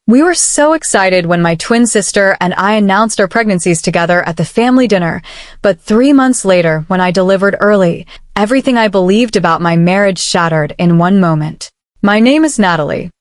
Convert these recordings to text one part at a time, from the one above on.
We were so excited when my twin sister and I announced our pregnancies together at the family dinner, but 3 months later, when I delivered early, everything I believed about my marriage shattered in one moment. My name is Natalie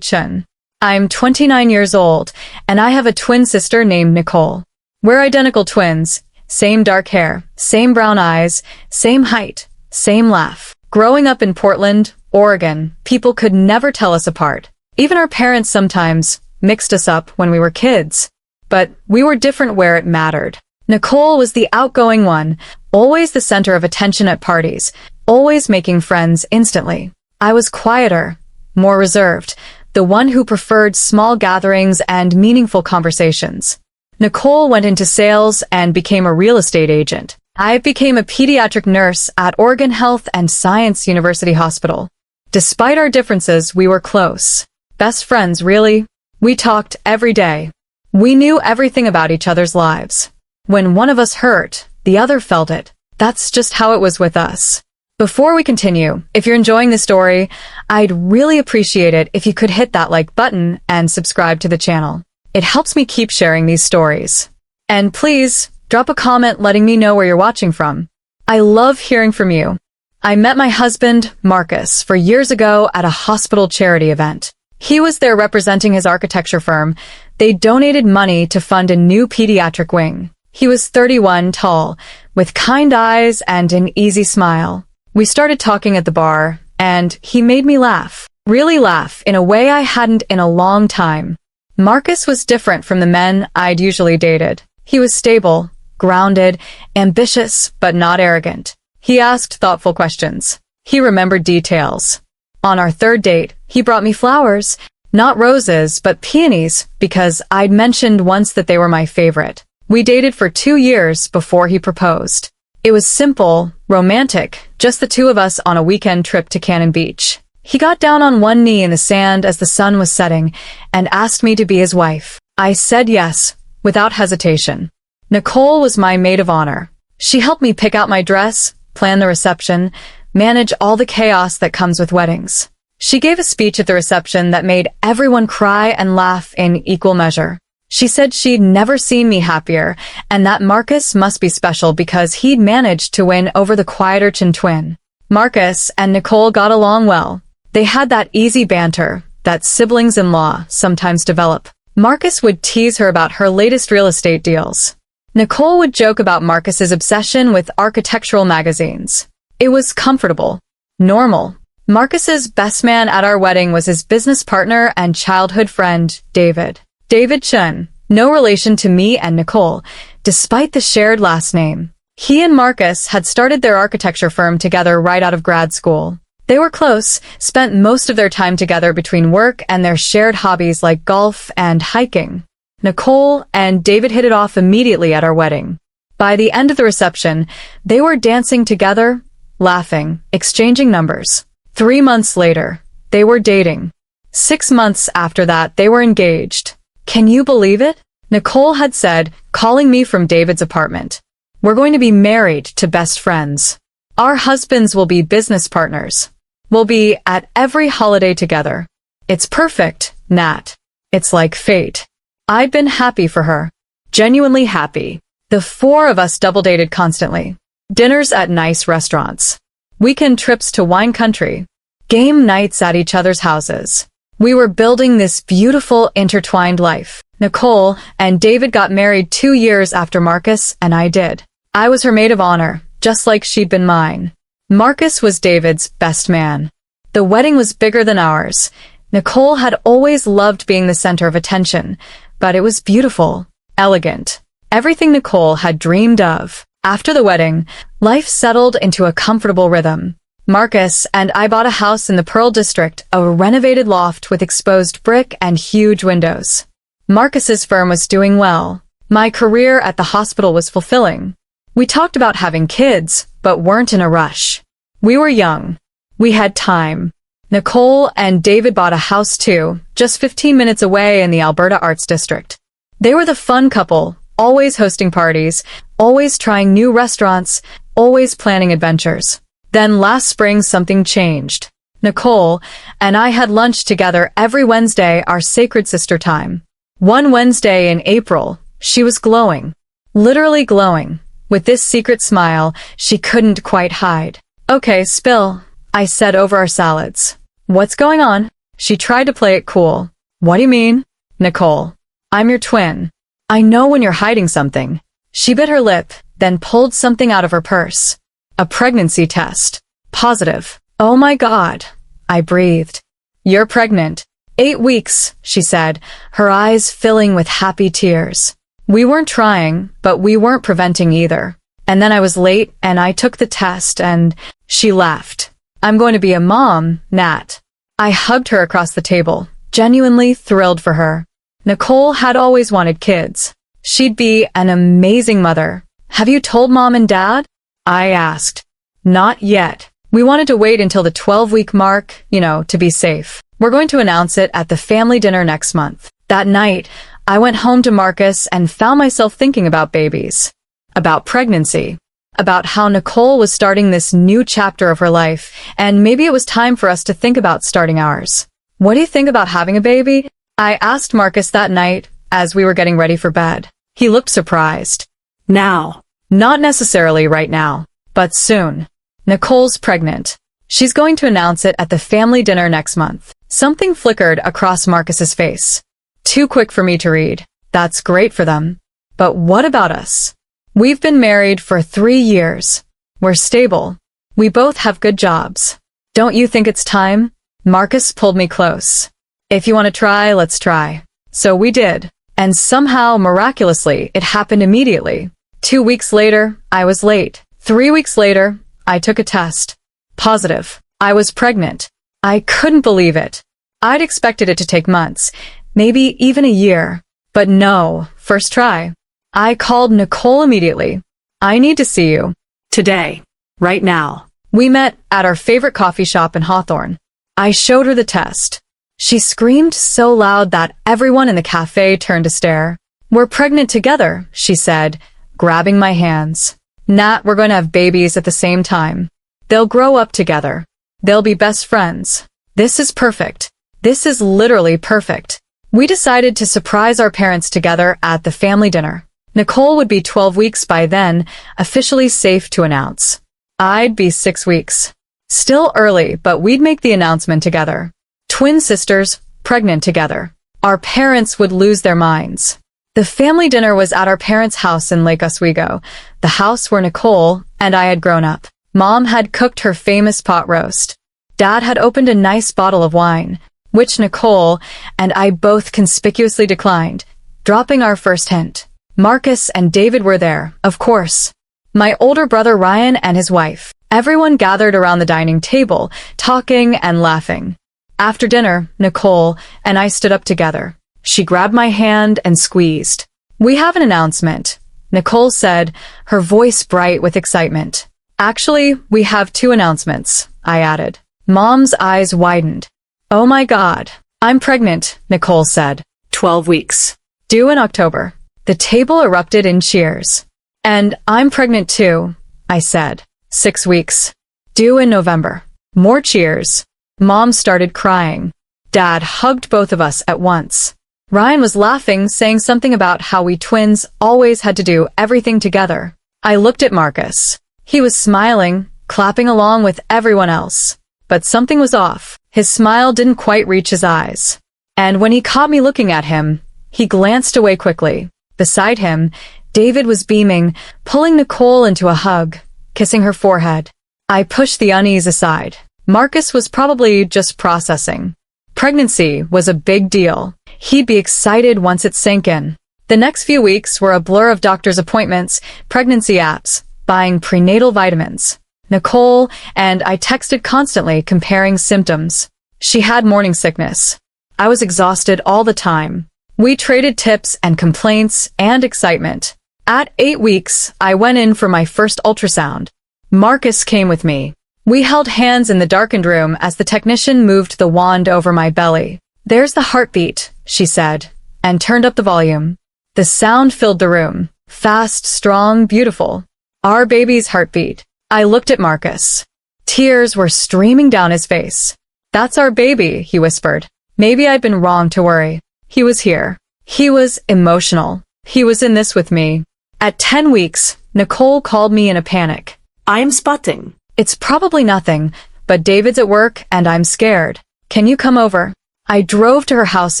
Chun. I'm 29 years old, and I have a twin sister named Nicole. We're identical twins, same dark hair, same brown eyes, same height, same laugh. Growing up in Portland, Oregon, people could never tell us apart. Even our parents sometimes mixed us up when we were kids. But we were different where it mattered. Nicole was the outgoing one, always the center of attention at parties, always making friends instantly. I was quieter, more reserved, the one who preferred small gatherings and meaningful conversations. Nicole went into sales and became a real estate agent. I became a pediatric nurse at Oregon Health and Science University Hospital. Despite our differences, we were close. Best friends, really. We talked every day. We knew everything about each other's lives. When one of us hurt, the other felt it. That's just how it was with us. Before we continue, if you're enjoying this story, I'd really appreciate it if you could hit that like button and subscribe to the channel. It helps me keep sharing these stories. And please, drop a comment letting me know where you're watching from. I love hearing from you. I met my husband, Marcus, 4 years ago at a hospital charity event. He was there representing his architecture firm. They donated money to fund a new pediatric wing. He was 31, tall, with kind eyes and an easy smile. We started talking at the bar, and he made me laugh. Really laugh, in a way I hadn't in a long time. Marcus was different from the men I'd usually dated. He was stable, grounded, ambitious, but not arrogant. He asked thoughtful questions. He remembered details. On our third date, he brought me flowers. Not roses, but peonies, because I'd mentioned once that they were my favorite. We dated for 2 years before he proposed. It was simple, romantic, just the two of us on a weekend trip to Cannon Beach. He got down on one knee in the sand as the sun was setting and asked me to be his wife. I said yes, without hesitation. Nicole was my maid of honor. She helped me pick out my dress, plan the reception, manage all the chaos that comes with weddings. She gave a speech at the reception that made everyone cry and laugh in equal measure. She said she'd never seen me happier, and that Marcus must be special because he'd managed to win over the quieter Chin twin. Marcus and Nicole got along well. They had that easy banter that siblings-in-law sometimes develop. Marcus would tease her about her latest real estate deals. Nicole would joke about Marcus's obsession with architectural magazines. It was comfortable, normal. Marcus's best man at our wedding was his business partner and childhood friend, David. David Chun, no relation to me and Nicole, despite the shared last name. He and Marcus had started their architecture firm together right out of grad school. They were close, spent most of their time together between work and their shared hobbies like golf and hiking. Nicole and David hit it off immediately at our wedding. By the end of the reception, they were dancing together, laughing, exchanging numbers. 3 months later, they were dating. 6 months after that, they were engaged. Can you believe it? Nicole had said, calling me from David's apartment. We're going to be married to best friends. Our husbands will be business partners. We'll be at every holiday together. It's perfect, Nat. It's like fate. I'd been happy for her. Genuinely happy. The 4 of us double-dated constantly. Dinners at nice restaurants. Weekend trips to wine country. Game nights at each other's houses. We were building this beautiful, intertwined life. Nicole and David got married 2 years after Marcus and I did. I was her maid of honor, just like she'd been mine. Marcus was David's best man. The wedding was bigger than ours. Nicole had always loved being the center of attention, but it was beautiful, elegant. Everything Nicole had dreamed of. After the wedding, life settled into a comfortable rhythm. Marcus and I bought a house in the Pearl District, a renovated loft with exposed brick and huge windows. Marcus's firm was doing well. My career at the hospital was fulfilling. We talked about having kids, but weren't in a rush. We were young. We had time. Nicole and David bought a house too, just 15 minutes away in the Alberta Arts District. They were the fun couple, always hosting parties, always trying new restaurants, always planning adventures. Then last spring something changed. Nicole, and I had lunch together every Wednesday, our sacred sister time. One Wednesday in April, she was glowing. Literally glowing. With this secret smile she couldn't quite hide. "Okay, spill," I said over our salads. "What's going on?" She tried to play it cool. "What do you mean?" "Nicole, I'm your twin. I know when you're hiding something." She bit her lip, then pulled something out of her purse. A pregnancy test. Positive. "Oh my God," I breathed. "You're pregnant." 8 weeks, she said, her eyes filling with happy tears. We weren't trying, but we weren't preventing either. And then I was late, and I took the test, and she laughed. "I'm going to be a mom, Nat." I hugged her across the table, genuinely thrilled for her. Nicole had always wanted kids. She'd be an amazing mother. "Have you told Mom and Dad?" I asked. "Not yet. We wanted to wait until the 12-week mark, to be safe. We're going to announce it at the family dinner next month." That night, I went home to Marcus and found myself thinking about babies, about pregnancy, about how Nicole was starting this new chapter of her life, and maybe it was time for us to think about starting ours. "What do you think about having a baby?" I asked Marcus that night as we were getting ready for bed. He looked surprised. "Now." "Not necessarily right now, but soon. Nicole's pregnant. She's going to announce it at the family dinner next month." Something flickered across Marcus's face. Too quick for me to read. "That's great for them. But what about us? We've been married for 3 years. We're stable. We both have good jobs. Don't you think it's time?" Marcus pulled me close. "If you want to try, let's try." So we did. And somehow, miraculously, it happened immediately. 2 weeks later, I was late. 3 weeks later, I took a test. Positive. I was pregnant. I couldn't believe it. I'd expected it to take months, maybe even a year. But no, first try. I called Nicole immediately. "I need to see you. Today. Right now." We met at our favorite coffee shop in Hawthorne. I showed her the test. She screamed so loud that everyone in the cafe turned to stare. "We're pregnant together," she said, grabbing my hands. "Nat, we're going to have babies at the same time. They'll grow up together. They'll be best friends. This is perfect. This is literally perfect." We decided to surprise our parents together at the family dinner. Nicole would be 12 weeks by then, officially safe to announce. I'd be 6 weeks. Still early, but we'd make the announcement together. Twin sisters, pregnant together. Our parents would lose their minds. The family dinner was at our parents' house in Lake Oswego, the house where Nicole and I had grown up. Mom had cooked her famous pot roast. Dad had opened a nice bottle of wine, which Nicole and I both conspicuously declined, dropping our first hint. Marcus and David were there, of course. My older brother Ryan and his wife. Everyone gathered around the dining table, talking and laughing. After dinner, Nicole and I stood up together. She grabbed my hand and squeezed. "We have an announcement," Nicole said, her voice bright with excitement. "Actually, we have 2 announcements," I added. Mom's eyes widened. "Oh my God. I'm pregnant," Nicole said. 12 weeks. Due in October. The table erupted in cheers. "And I'm pregnant too," I said. 6 weeks. Due in November. More cheers. Mom started crying. Dad hugged both of us at once. Ryan was laughing, saying something about how we twins always had to do everything together. I looked at Marcus. He was smiling, clapping along with everyone else. But something was off. His smile didn't quite reach his eyes. And when he caught me looking at him, he glanced away quickly. Beside him, David was beaming, pulling Nicole into a hug, kissing her forehead. I pushed the unease aside. Marcus was probably just processing. Pregnancy was a big deal. He'd be excited once it sank in. The next few weeks were a blur of doctor's appointments, pregnancy apps, buying prenatal vitamins. Nicole and I texted constantly, comparing symptoms. She had morning sickness. I was exhausted all the time. We traded tips and complaints and excitement. At 8 weeks, I went in for my first ultrasound. Marcus came with me. We held hands in the darkened room as the technician moved the wand over my belly. "There's the heartbeat," she said, and turned up the volume. The sound filled the room. Fast, strong, beautiful. Our baby's heartbeat. I looked at Marcus. Tears were streaming down his face. "That's our baby," he whispered. Maybe I'd been wrong to worry. He was here. He was emotional. He was in this with me. At 10 weeks, Nicole called me in a panic. I'm spotting. "It's probably nothing, but David's at work and I'm scared. Can you come over?" I drove to her house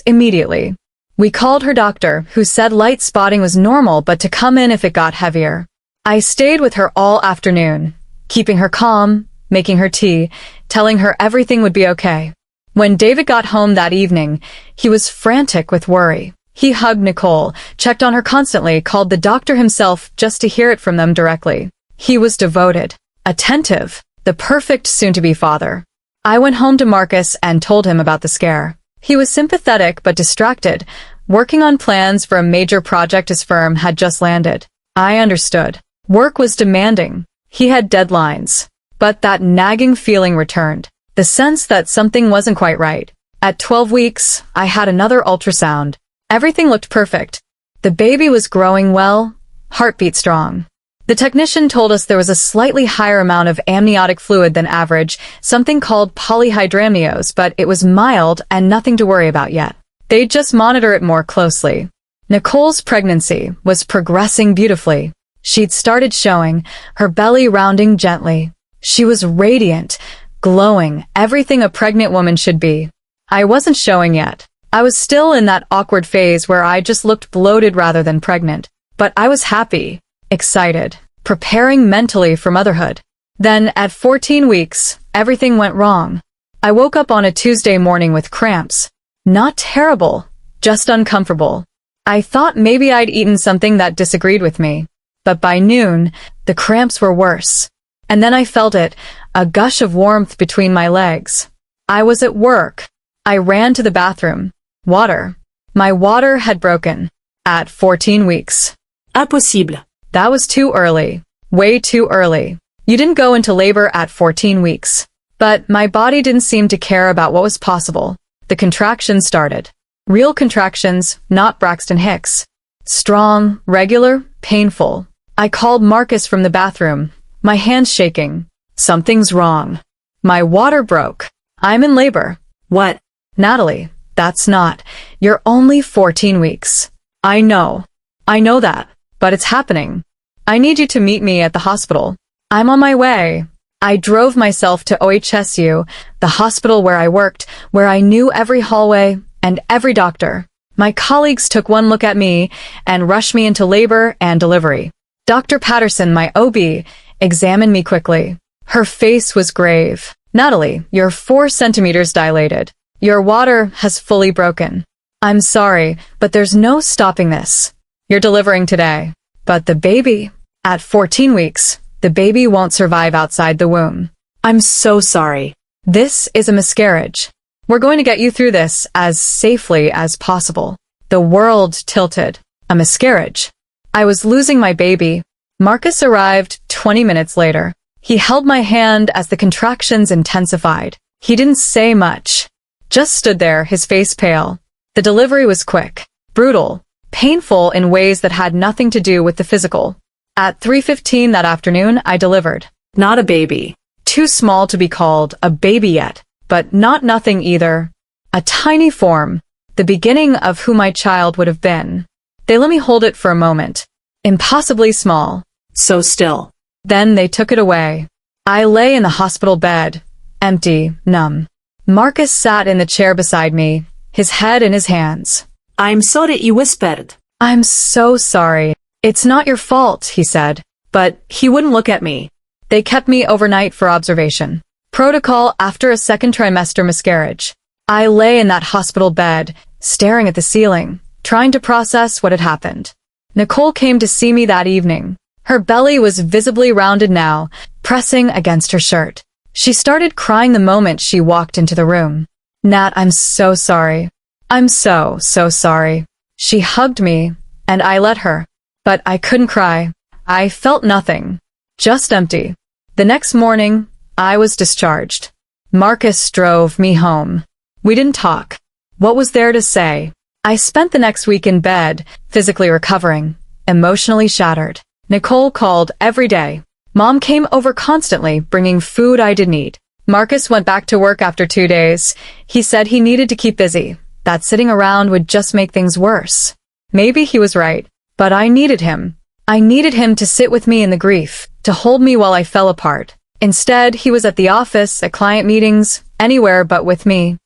immediately. We called her doctor, who said light spotting was normal but to come in if it got heavier. I stayed with her all afternoon, keeping her calm, making her tea, telling her everything would be okay. When David got home that evening, he was frantic with worry. He hugged Nicole, checked on her constantly, called the doctor himself just to hear it from them directly. He was devoted, attentive, the perfect soon-to-be father. I went home to Marcus and told him about the scare. He was sympathetic but distracted, working on plans for a major project his firm had just landed. I understood. Work was demanding. He had deadlines. But that nagging feeling returned, the sense that something wasn't quite right. At 12 weeks, I had another ultrasound. Everything looked perfect. The baby was growing well, heartbeat strong. The technician told us there was a slightly higher amount of amniotic fluid than average, something called polyhydramnios, but it was mild and nothing to worry about yet. They'd just monitor it more closely. Nicole's pregnancy was progressing beautifully. She'd started showing, her belly rounding gently. She was radiant, glowing, everything a pregnant woman should be. I wasn't showing yet. I was still in that awkward phase where I just looked bloated rather than pregnant. But I was happy, excited, preparing mentally for motherhood. Then, at 14 weeks, everything went wrong. I woke up on a Tuesday morning with cramps. Not terrible, just uncomfortable. I thought maybe I'd eaten something that disagreed with me. But by noon, the cramps were worse. And then I felt it, a gush of warmth between my legs. I was at work. I ran to the bathroom. Water. My water had broken. At 14 weeks. Impossible. That was too early. Way too early. You didn't go into labor at 14 weeks. But my body didn't seem to care about what was possible. The contractions started. Real contractions, not Braxton Hicks. Strong, regular, painful. I called Marcus from the bathroom. My hands shaking. Something's wrong. My water broke. I'm in labor. What? Natalie, that's not. You're only 14 weeks. I know that. But it's happening. I need you to meet me at the hospital. I'm on my way. I drove myself to OHSU, the hospital where I worked, where I knew every hallway and every doctor. My colleagues took one look at me and rushed me into labor and delivery. Dr. Patterson, my OB, examined me quickly. Her face was grave. Natalie, you're 4 centimeters dilated. Your water has fully broken. I'm sorry, but there's no stopping this. You're delivering today. But the baby, at 14 weeks, the baby won't survive outside the womb. I'm so sorry. This is a miscarriage. We're going to get you through this as safely as possible. The world tilted. A miscarriage. I was losing my baby. Marcus arrived 20 minutes later. He held my hand as the contractions intensified. He didn't say much. Just stood there, his face pale. The delivery was quick, brutal, painful in ways that had nothing to do with the physical. At 3:15 that afternoon, I delivered. Not a baby. Too small to be called a baby yet, but not nothing either. A tiny form, the beginning of who my child would have been. They let me hold it for a moment. Impossibly small. So still. Then they took it away. I lay in the hospital bed, empty, numb. Marcus sat in the chair beside me, his head in his hands. I'm sorry, he whispered. I'm so sorry. It's not your fault, he said. But he wouldn't look at me. They kept me overnight for observation. Protocol after a second trimester miscarriage. I lay in that hospital bed, staring at the ceiling, trying to process what had happened. Nicole came to see me that evening. Her belly was visibly rounded now, pressing against her shirt. She started crying the moment she walked into the room. Nat, I'm so sorry. I'm so sorry. She hugged me, and I let her. But I couldn't cry. I felt nothing. Just empty. The next morning, I was discharged. Marcus drove me home. We didn't talk. What was there to say? I spent the next week in bed, physically recovering, emotionally shattered. Nicole called every day. Mom came over constantly, bringing food I didn't eat. Marcus went back to work after 2 days. He said he needed to keep busy, that sitting around would just make things worse. Maybe he was right, but I needed him. I needed him to sit with me in the grief, to hold me while I fell apart. Instead, he was at the office, at client meetings, anywhere but with me.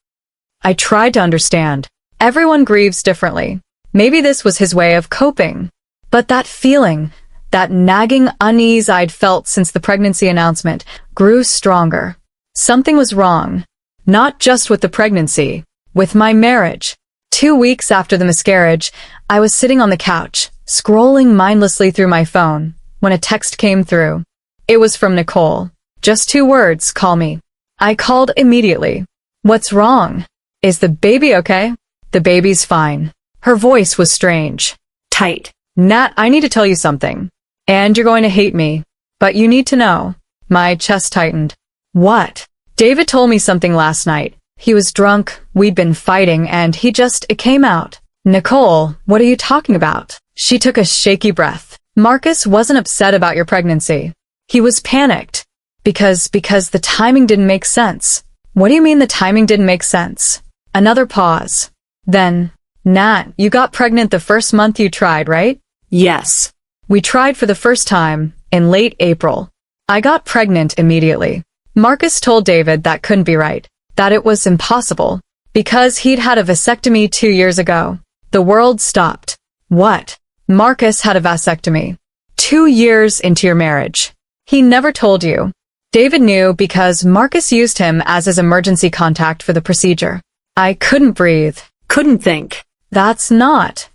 I tried to understand. Everyone grieves differently. Maybe this was his way of coping. But that feeling, that nagging unease I'd felt since the pregnancy announcement, grew stronger. Something was wrong. Not just with the pregnancy, with my marriage. 2 weeks after the miscarriage, I was sitting on the couch, scrolling mindlessly through my phone, when a text came through. It was from Nicole. Just 2 words, call me. I called immediately. What's wrong? Is the baby okay? The baby's fine. Her voice was strange. Tight. Nat, I need to tell you something. And you're going to hate me. But you need to know. My chest tightened. What? David told me something last night. He was drunk, we'd been fighting, and it came out. Nicole, what are you talking about? She took a shaky breath. Marcus wasn't upset about your pregnancy. He was panicked. Because the timing didn't make sense. What do you mean the timing didn't make sense? Another pause. Then, Nat, you got pregnant the first month you tried, right? Yes. We tried for the first time, in late April. I got pregnant immediately. Marcus told David that couldn't be right, that it was impossible, because he'd had a vasectomy 2 years ago. The world stopped. What? Marcus had a vasectomy. 2 years into your marriage. He never told you. David knew because Marcus used him as his emergency contact for the procedure. I couldn't breathe. Couldn't think. That's not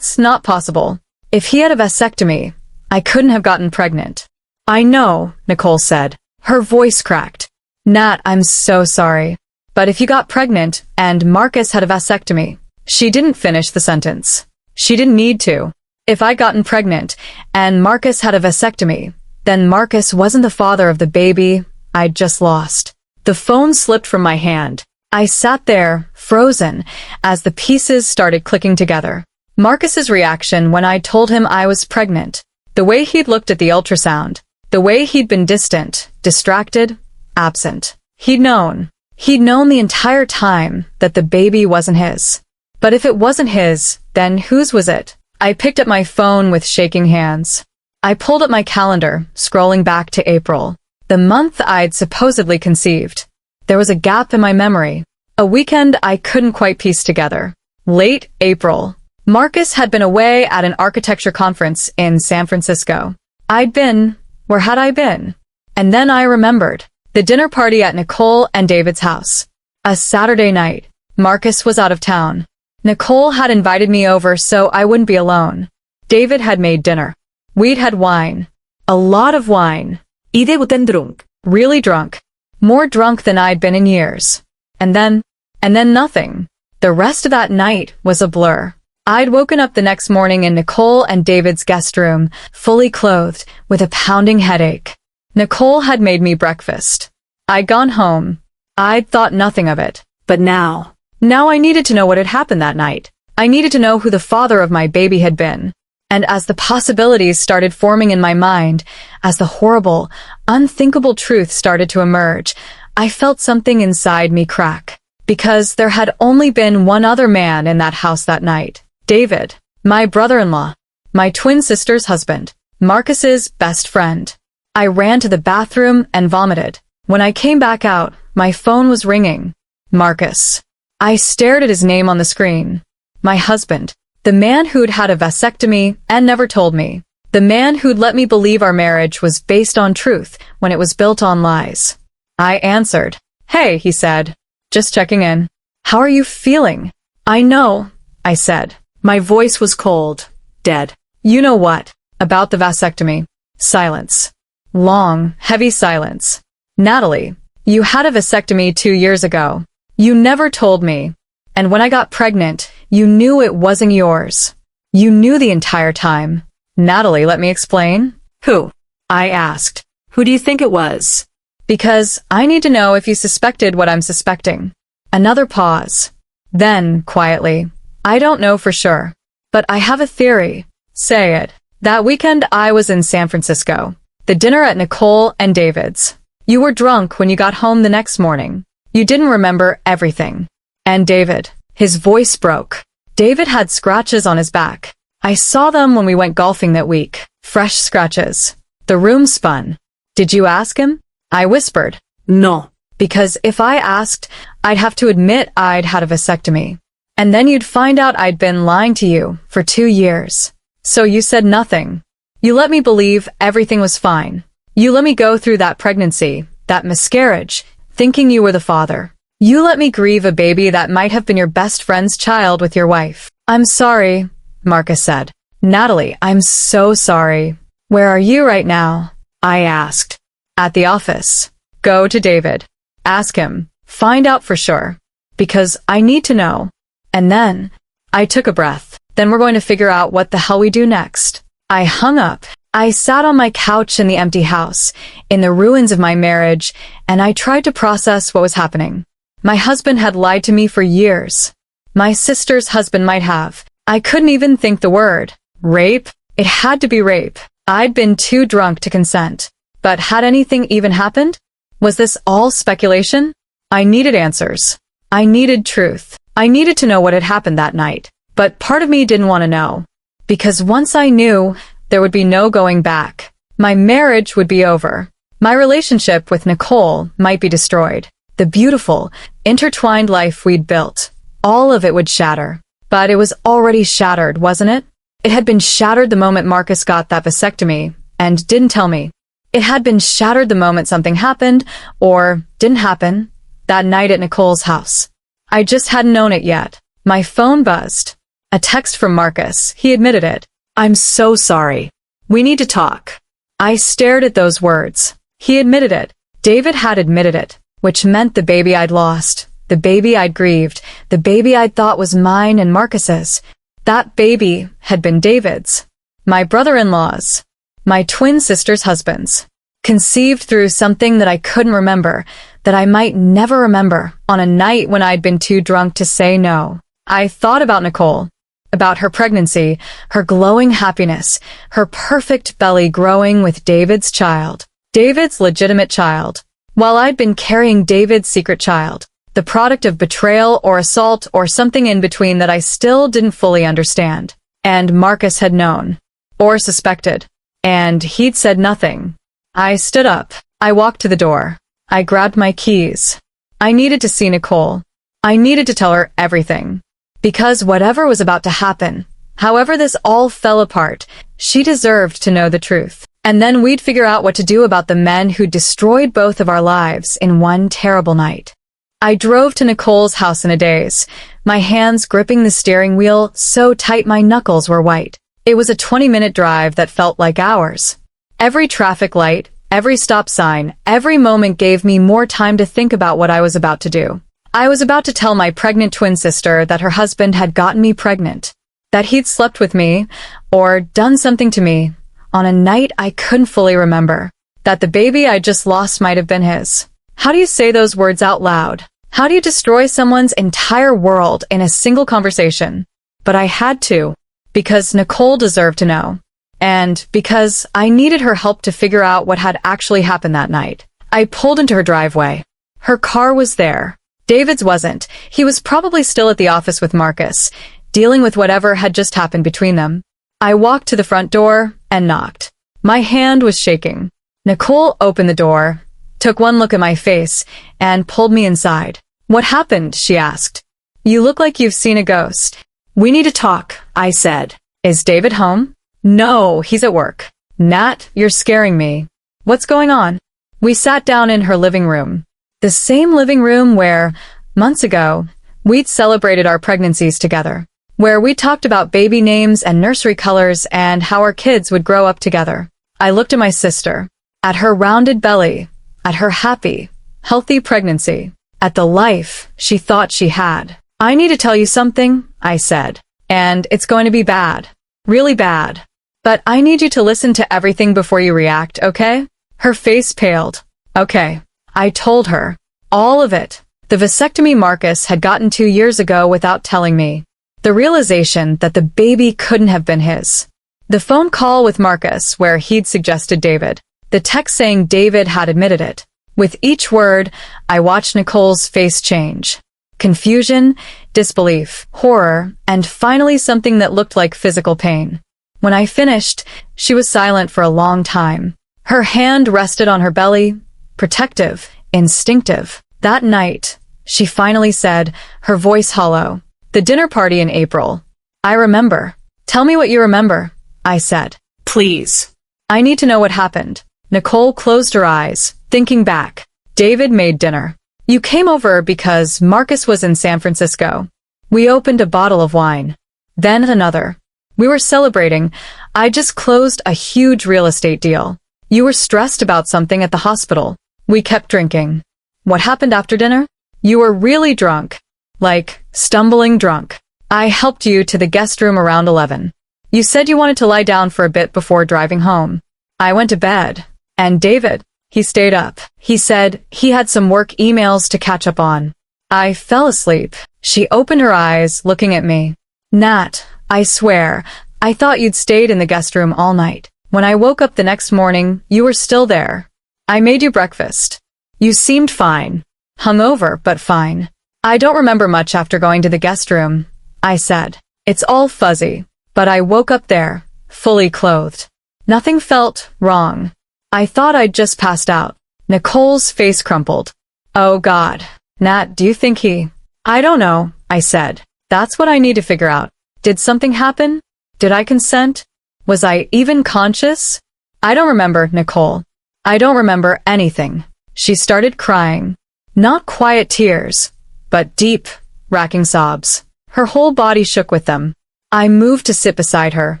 possible. If he had a vasectomy, I couldn't have gotten pregnant. I know, Nicole said. Her voice cracked. Nat, I'm so sorry. But if you got pregnant and Marcus had a vasectomy, she didn't finish the sentence. She didn't need to. If I'd gotten pregnant and Marcus had a vasectomy, then Marcus wasn't the father of the baby I'd just lost. The phone slipped from my hand. I sat there, frozen, as the pieces started clicking together. Marcus's reaction when I told him I was pregnant, the way he'd looked at the ultrasound, the way he'd been distant, distracted, absent. He'd known the entire time that the baby wasn't his. But if it wasn't his, then whose was it? I picked up my phone with shaking hands. I pulled up my calendar, scrolling back to April, the month I'd supposedly conceived. There was a gap in my memory, a weekend I couldn't quite piece together. Late April. Marcus had been away at an architecture conference in San Francisco. Where had I been? And then I remembered. The dinner party at Nicole and David's house. A Saturday night. Marcus was out of town. Nicole had invited me over so I wouldn't be alone. David had made dinner. We'd had wine. A lot of wine. Idę drunk. Really drunk. More drunk than I'd been in years. And then nothing. The rest of that night was a blur. I'd woken up the next morning in Nicole and David's guest room, fully clothed, with a pounding headache. Nicole had made me breakfast. I'd gone home. I'd thought nothing of it. But now I needed to know what had happened that night. I needed to know who the father of my baby had been. And as the possibilities started forming in my mind, as the horrible, unthinkable truth started to emerge, I felt something inside me crack. Because there had only been one other man in that house that night. David, my brother-in-law, my twin sister's husband, Marcus's best friend. I ran to the bathroom and vomited. When I came back out, my phone was ringing. Marcus. I stared at his name on the screen. My husband. The man who'd had a vasectomy and never told me. The man who'd let me believe our marriage was based on truth when it was built on lies. I answered. Hey, he said. Just checking in. How are you feeling? I know, I said. My voice was cold. Dead. You know what? About the vasectomy. Silence. Long, heavy silence. Natalie, you had a vasectomy 2 years ago. You never told me. And when I got pregnant, you knew it wasn't yours. You knew the entire time. Natalie, let me explain. Who? I asked. Who do you think it was? Because I need to know if you suspected what I'm suspecting. Another pause. Then, quietly, I don't know for sure. But I have a theory. Say it. That weekend I was in San Francisco. The dinner at Nicole and David's. You were drunk when you got home the next morning. You didn't remember everything. And David, his voice broke. David had scratches on his back. I saw them when we went golfing that week. Fresh scratches. The room spun. Did you ask him? I whispered. No. Because if I asked, I'd have to admit I'd had a vasectomy. And then you'd find out I'd been lying to you for 2 years. So you said nothing. You let me believe everything was fine. You let me go through that pregnancy, that miscarriage, thinking you were the father. You let me grieve a baby that might have been your best friend's child with your wife. I'm sorry, Marcus said. Natalie, I'm so sorry. Where are you right now? I asked. At the office. Go to David. Ask him. Find out for sure. Because I need to know. And then, I took a breath. Then we're going to figure out what the hell we do next. I hung up. I sat on my couch in the empty house, in the ruins of my marriage, and I tried to process what was happening. My husband had lied to me for years. My sister's husband might have. I couldn't even think the word. Rape? It had to be rape. I'd been too drunk to consent. But had anything even happened? Was this all speculation? I needed answers. I needed truth. I needed to know what had happened that night. But part of me didn't want to know. Because once I knew, there would be no going back. My marriage would be over. My relationship with Nicole might be destroyed. The beautiful, intertwined life we'd built. All of it would shatter. But it was already shattered, wasn't it? It had been shattered the moment Marcus got that vasectomy, and didn't tell me. It had been shattered the moment something happened, or didn't happen, that night at Nicole's house. I just hadn't known it yet. My phone buzzed. A text from Marcus. He admitted it. I'm so sorry. We need to talk. I stared at those words. He admitted it. David had admitted it, which meant the baby I'd lost, the baby I'd grieved, the baby I'd thought was mine and Marcus's. That baby had been David's. My brother-in-law's. My twin sister's husband's. Conceived through something that I couldn't remember, that I might never remember, on a night when I'd been too drunk to say no. I thought about Nicole. About her pregnancy, her glowing happiness, her perfect belly growing with David's child. David's legitimate child. While I'd been carrying David's secret child. The product of betrayal or assault or something in between that I still didn't fully understand. And Marcus had known. Or suspected. And he'd said nothing. I stood up. I walked to the door. I grabbed my keys. I needed to see Nicole. I needed to tell her everything. Because whatever was about to happen, however this all fell apart, she deserved to know the truth. And then we'd figure out what to do about the men who destroyed both of our lives in one terrible night. I drove to Nicole's house in a daze, my hands gripping the steering wheel so tight my knuckles were white. It was a 20-minute drive that felt like hours. Every traffic light, every stop sign, every moment gave me more time to think about what I was about to do. I was about to tell my pregnant twin sister that her husband had gotten me pregnant, that he'd slept with me, or done something to me, on a night I couldn't fully remember, that the baby I just lost might have been his. How do you say those words out loud? How do you destroy someone's entire world in a single conversation? But I had to, because Nicole deserved to know, and because I needed her help to figure out what had actually happened that night. I pulled into her driveway. Her car was there. David's wasn't. He was probably still at the office with Marcus, dealing with whatever had just happened between them. I walked to the front door and knocked. My hand was shaking. Nicole opened the door, took one look at my face, and pulled me inside. What happened? She asked. You look like you've seen a ghost. We need to talk, I said. Is David home? No, he's at work. Nat, you're scaring me. What's going on? We sat down in her living room. The same living room where, months ago, we'd celebrated our pregnancies together. Where we talked about baby names and nursery colors and how our kids would grow up together. I looked at my sister. At her rounded belly. At her happy, healthy pregnancy. At the life she thought she had. I need to tell you something, I said. And it's going to be bad. Really bad. But I need you to listen to everything before you react, okay? Her face paled. Okay. I told her. All of it. The vasectomy Marcus had gotten 2 years ago without telling me. The realization that the baby couldn't have been his. The phone call with Marcus where he'd suggested David. The text saying David had admitted it. With each word, I watched Nicole's face change. Confusion, disbelief, horror, and finally something that looked like physical pain. When I finished, she was silent for a long time. Her hand rested on her belly, protective, instinctive. That night, she finally said, her voice hollow, "The dinner party in April. I remember." "Tell me what you remember," I said. Please. "I need to know what happened." Nicole closed her eyes, thinking back. "David made dinner. You came over because Marcus was in San Francisco. We opened a bottle of wine. Then another. We were celebrating. I just closed a huge real estate deal. You were stressed about something at the hospital. We kept drinking. What happened after dinner? You were really drunk. Like, stumbling drunk. I helped you to the guest room around 11. You said you wanted to lie down for a bit before driving home. I went to bed. And David, he stayed up. He said he had some work emails to catch up on. I fell asleep." She opened her eyes, looking at me. "Nat, I swear, I thought you'd stayed in the guest room all night. When I woke up the next morning, you were still there. I made you breakfast. You seemed fine. Hungover, but fine." "I don't remember much after going to the guest room," I said. "It's all fuzzy. But I woke up there, fully clothed. Nothing felt wrong. I thought I'd just passed out." Nicole's face crumpled. "Oh God. Nat, do you think he—" "I don't know," I said. "That's what I need to figure out. Did something happen? Did I consent? Was I even conscious?" "I don't remember, Nicole. I don't remember anything." She started crying. Not quiet tears, but deep, racking sobs. Her whole body shook with them. I moved to sit beside her,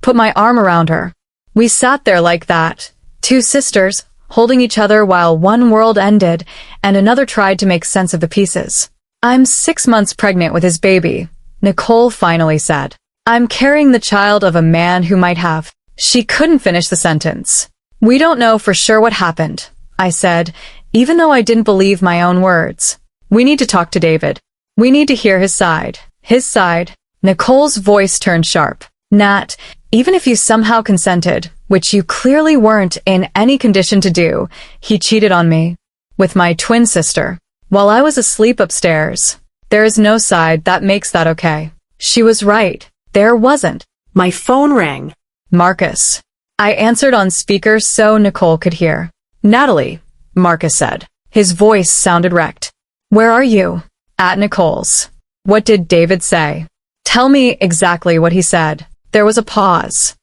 put my arm around her. We sat there like that, two sisters, holding each other while one world ended and another tried to make sense of the pieces. "I'm 6 months pregnant with his baby," Nicole finally said. "I'm carrying the child of a man who might have—" She couldn't finish the sentence. "We don't know for sure what happened," I said, even though I didn't believe my own words. "We need to talk to David. We need to hear his side." "His side?" Nicole's voice turned sharp. "Nat, even if you somehow consented, which you clearly weren't in any condition to do, he cheated on me. With my twin sister. While I was asleep upstairs. There is no side that makes that okay." She was right. There wasn't. My phone rang. "Marcus." I answered on speaker so Nicole could hear. "Natalie," Marcus said. His voice sounded wrecked. "Where are you?" "At Nicole's." "What did David say?" "Tell me exactly what he said." There was a pause.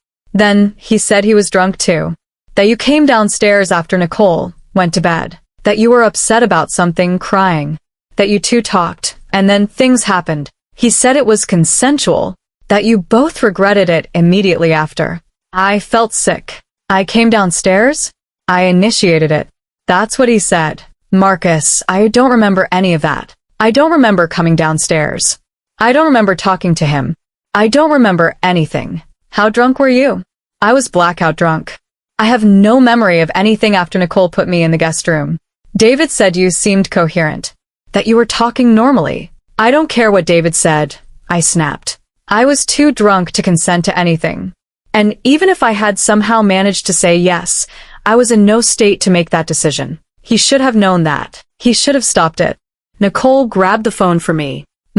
"Then he said he was drunk too. That you came downstairs after Nicole went to bed. That you were upset about something, crying. That you two talked, and then things happened. He said it was consensual. That you both regretted it immediately after." I felt sick. "I came downstairs? I initiated it." That's what he said. "Marcus, I don't remember any of that. I don't remember coming downstairs. I don't remember talking to him. I don't remember anything." "How drunk were you?" "I was blackout drunk. I have no memory of anything after Nicole put me in the guest room." "David said you seemed coherent. That you were talking normally." "I don't care what David said," I snapped. "I was too drunk to consent to anything. And even if I had somehow managed to say yes, I was in no state to make that decision. He should have known that. He should have stopped it." Nicole grabbed the phone for me.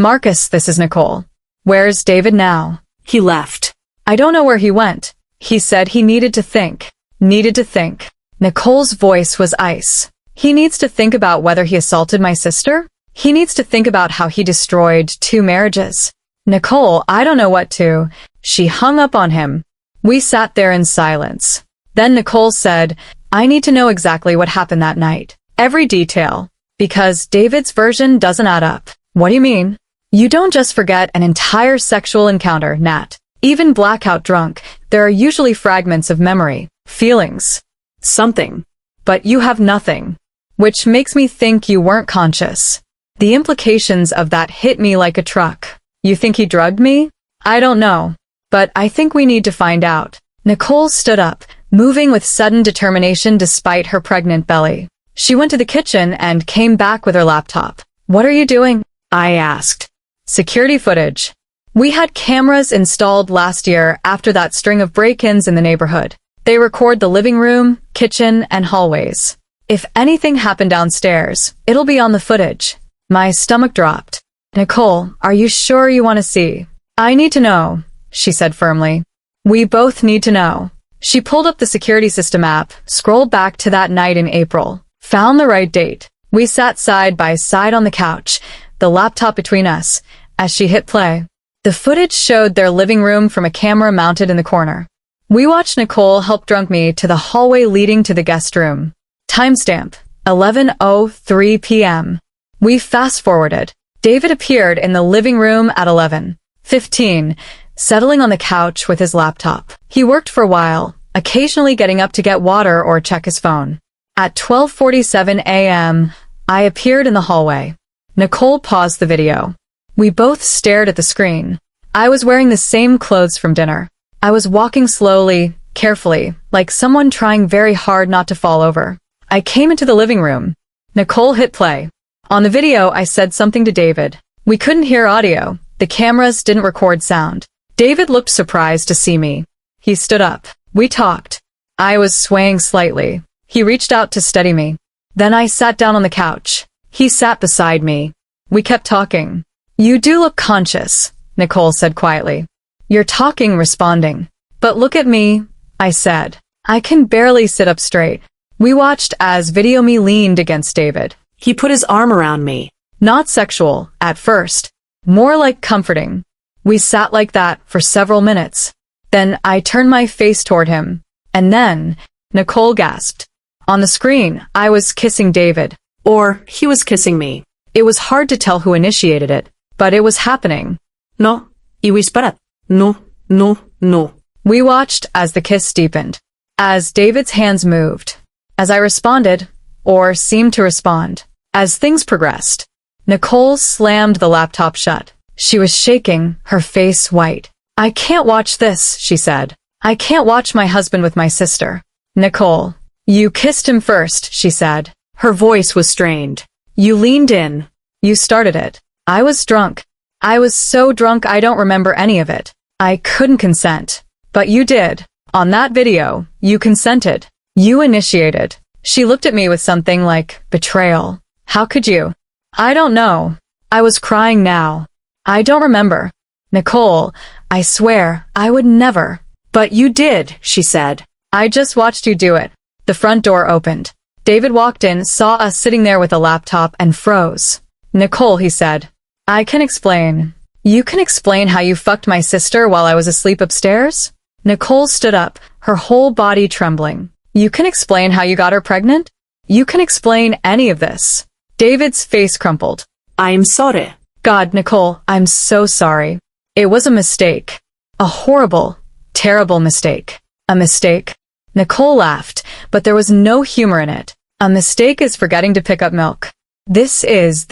"Marcus, this is Nicole. Where's David now?" He left. "I don't know where he went. He said he needed to think." Needed to think. Nicole's voice was ice. "He needs to think about whether he assaulted my sister? He needs to think about how he destroyed 2 marriages. "Nicole, I don't know what to." She hung up on him. We sat there in silence. Then Nicole said, "I need to know exactly what happened that night. Every detail. Because David's version doesn't add up." "What do you mean?" "You don't just forget an entire sexual encounter, Nat. Even blackout drunk, there are usually fragments of memory, feelings, something. But you have nothing. Which makes me think you weren't conscious." The implications of that hit me like a truck. "You think he drugged me?" "I don't know. But I think we need to find out." Nicole stood up, moving with sudden determination despite her pregnant belly. She went to the kitchen and came back with her laptop. "What are you doing?" I asked. "Security footage. We had cameras installed last year after that string of break-ins in the neighborhood. They record the living room, kitchen, and hallways. If anything happened downstairs, it'll be on the footage. My stomach dropped. Nicole, are you sure you want to see? I need to know, she said firmly. We both need to know. She pulled up the security system app, scrolled back to that night in April, found the right date. We sat side by side on the couch, the laptop between us, as she hit play. The footage showed their living room from a camera mounted in the corner. We watched Nicole help drunk me to the hallway leading to the guest room. Timestamp, 11:03 p.m. We fast-forwarded. David appeared in the living room at 11:15, settling on the couch with his laptop. He worked for a while, occasionally getting up to get water or check his phone. At 12:47 a.m., I appeared in the hallway. Nicole paused the video. We both stared at the screen. I was wearing the same clothes from dinner. I was walking slowly, carefully, like someone trying very hard not to fall over. I came into the living room. Nicole hit play. On the video, I said something to David. We couldn't hear audio. The cameras didn't record sound. David looked surprised to see me. He stood up. We talked. I was swaying slightly. He reached out to steady me. Then I sat down on the couch. He sat beside me. We kept talking. You do look conscious, Nicole said quietly. You're talking, responding. But look at me, I said. I can barely sit up straight. We watched as video me leaned against David. He put his arm around me. Not sexual, at first. More like comforting. We sat like that for several minutes. Then I turned my face toward him. And then, Nicole gasped. On the screen, I was kissing David. Or, he was kissing me. It was hard to tell who initiated it, but it was happening. No, iba disparat. No, no, no. We watched as the kiss deepened. As David's hands moved. As I responded, or seemed to respond. As things progressed. Nicole slammed the laptop shut. She was shaking, her face white. I can't watch this, she said. I can't watch my husband with my sister. Nicole. You kissed him first, she said. Her voice was strained. You leaned in. You started it. I was drunk. I was so drunk I don't remember any of it. I couldn't consent. But you did. On that video, you consented. You initiated. She looked at me with something like betrayal. How could you? I don't know. I was crying now. I don't remember. Nicole, I swear, I would never. But you did, she said. I just watched you do it. The front door opened. David walked in, saw us sitting there with a laptop, and froze. Nicole, he said. I can explain. You can explain how you fucked my sister while I was asleep upstairs? Nicole stood up, her whole body trembling. You can explain how you got her pregnant? You can explain any of this. David's face crumpled. I'm sorry. God, Nicole, I'm so sorry. It was a mistake. A horrible, terrible mistake. A mistake. Nicole laughed, but there was no humor in it. A mistake is forgetting to pick up milk. This is.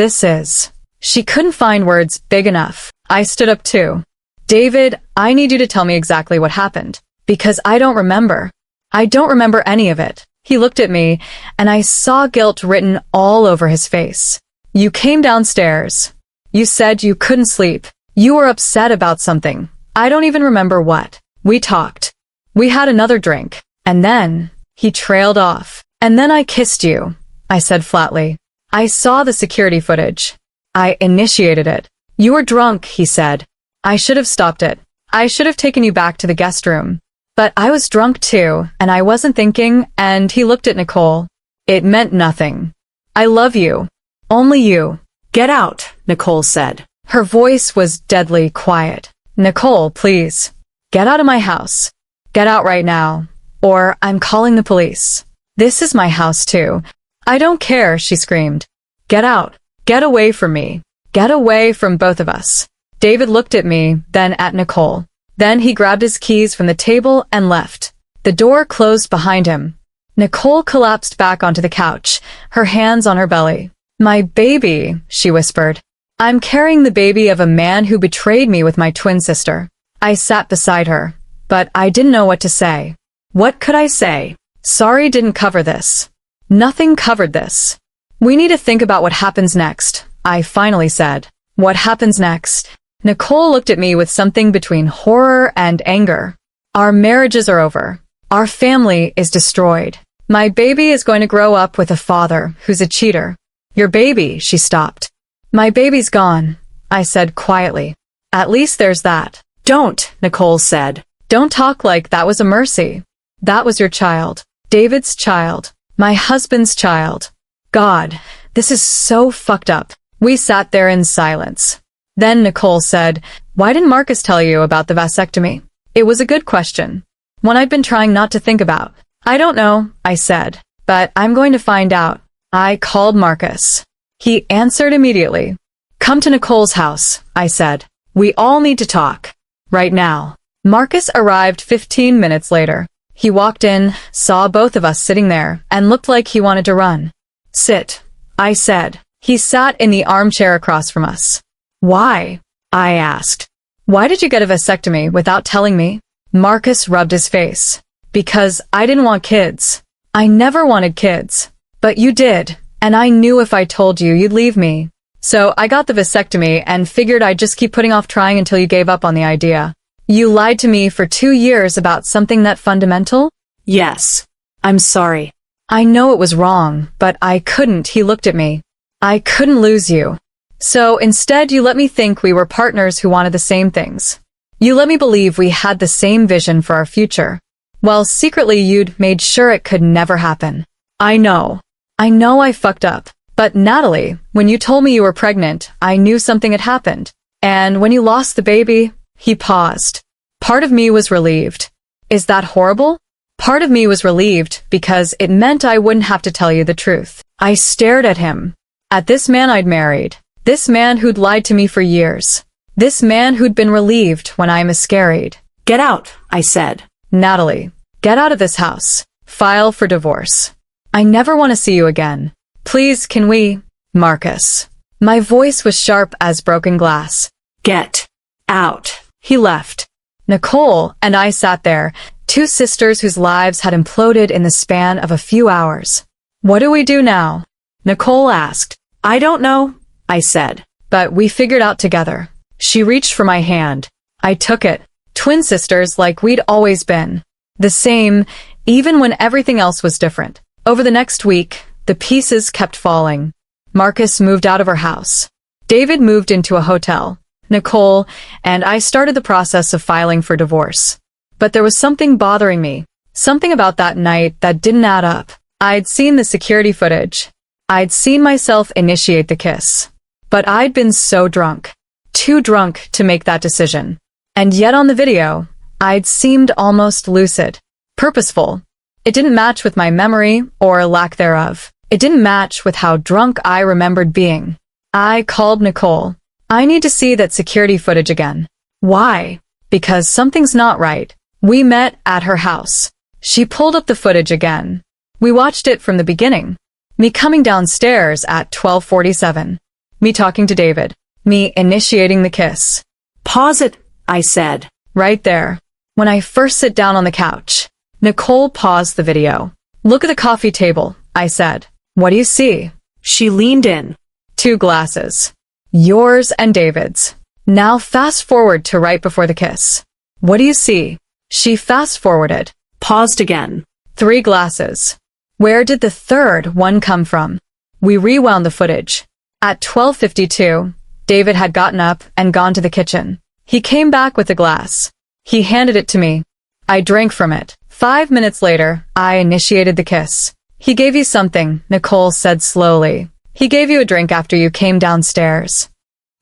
She couldn't find words big enough. I stood up too. David, I need you to tell me exactly what happened. Because I don't remember. I don't remember any of it. He looked at me, and I saw guilt written all over his face. You came downstairs. You said you couldn't sleep. You were upset about something. I don't even remember what. We talked. We had another drink. And then, he trailed off. And then I kissed you, I said flatly. I saw the security footage. I initiated it. You were drunk, he said. I should have stopped it. I should have taken you back to the guest room. But I was drunk too, and I wasn't thinking, and he looked at Nicole. It meant nothing. I love you. Only you. Get out, Nicole said. Her voice was deadly quiet. Nicole, please. Get out of my house. Get out right now. Or I'm calling the police. This is my house too. I don't care, she screamed. Get out. Get away from me. Get away from both of us. David looked at me, then at Nicole. Then he grabbed his keys from the table and left. The door closed behind him. Nicole collapsed back onto the couch, her hands on her belly. My baby, she whispered. I'm carrying the baby of a man who betrayed me with my twin sister. I sat beside her, but I didn't know what to say. What could I say? Sorry didn't cover this. Nothing covered this. We need to think about what happens next, I finally said. What happens next? Nicole looked at me with something between horror and anger. Our marriages are over. Our family is destroyed. My baby is going to grow up with a father who's a cheater. Your baby, she stopped. My baby's gone, I said quietly. At least there's that. Don't, Nicole said. Don't talk like that was a mercy. That was your child. David's child. My husband's child. God, this is so fucked up. We sat there in silence. Then Nicole said, "Why didn't Marcus tell you about the vasectomy?" It was a good question. One I'd been trying not to think about. I don't know, I said, but I'm going to find out. I called Marcus. He answered immediately. Come to Nicole's house, I said. We all need to talk. Right now. Marcus arrived 15 minutes later. He walked in, saw both of us sitting there, and looked like he wanted to run. Sit, I said. He sat in the armchair across from us. Why? I asked. Why did you get a vasectomy without telling me? Marcus rubbed his face. Because I didn't want kids. I never wanted kids. But you did, and I knew if I told you, you'd leave me. So I got the vasectomy and figured I'd just keep putting off trying until you gave up on the idea. You lied to me for 2 years about something that fundamental? Yes. I'm sorry. I know it was wrong, but I couldn't. He looked at me. I couldn't lose you. So instead you let me think we were partners who wanted the same things. You let me believe we had the same vision for our future. Well, secretly you'd made sure it could never happen. I know I fucked up. But Natalie, when you told me you were pregnant, I knew something had happened. And when you lost the baby, he paused. Part of me was relieved. Is that horrible? Part of me was relieved because it meant I wouldn't have to tell you the truth. I stared at him. At this man I'd married. This man who'd lied to me for years. This man who'd been relieved when I miscarried. Get out, I said. Natalie, get out of this house. File for divorce. I never want to see you again. Please, can we? Marcus. My voice was sharp as broken glass. Get out. He left. Nicole and I sat there, two sisters whose lives had imploded in the span of a few hours. What do we do now? Nicole asked. I don't know, I said. But we figured out together. She reached for my hand. I took it. Twin sisters like we'd always been. The same, even when everything else was different. Over the next week, the pieces kept falling. Marcus moved out of our house. David moved into a hotel. Nicole and I started the process of filing for divorce. But there was something bothering me. Something about that night that didn't add up. I'd seen the security footage. I'd seen myself initiate the kiss. But I'd been so drunk. Too drunk to make that decision. And yet on the video, I'd seemed almost lucid. Purposeful. It didn't match with my memory or lack thereof. It didn't match with how drunk I remembered being. I called Nicole. I need to see that security footage again. Why? Because something's not right. We met at her house. She pulled up the footage again. We watched it from the beginning. Me coming downstairs at 12:47. Me talking to David. Me initiating the kiss. Pause it, I said. Right there. When I first sit down on the couch. Nicole paused the video. Look at the coffee table, I said. What do you see? She leaned in. 2 glasses. Yours and David's. Now fast forward to right before the kiss. What do you see? She fast forwarded. Paused again. 3 glasses. Where did the third one come from? We rewound the footage. At 12:52, David had gotten up and gone to the kitchen. He came back with a glass. He handed it to me. I drank from it. 5 minutes later, I initiated the kiss. He gave you something, Nicole said slowly. He gave you a drink after you came downstairs.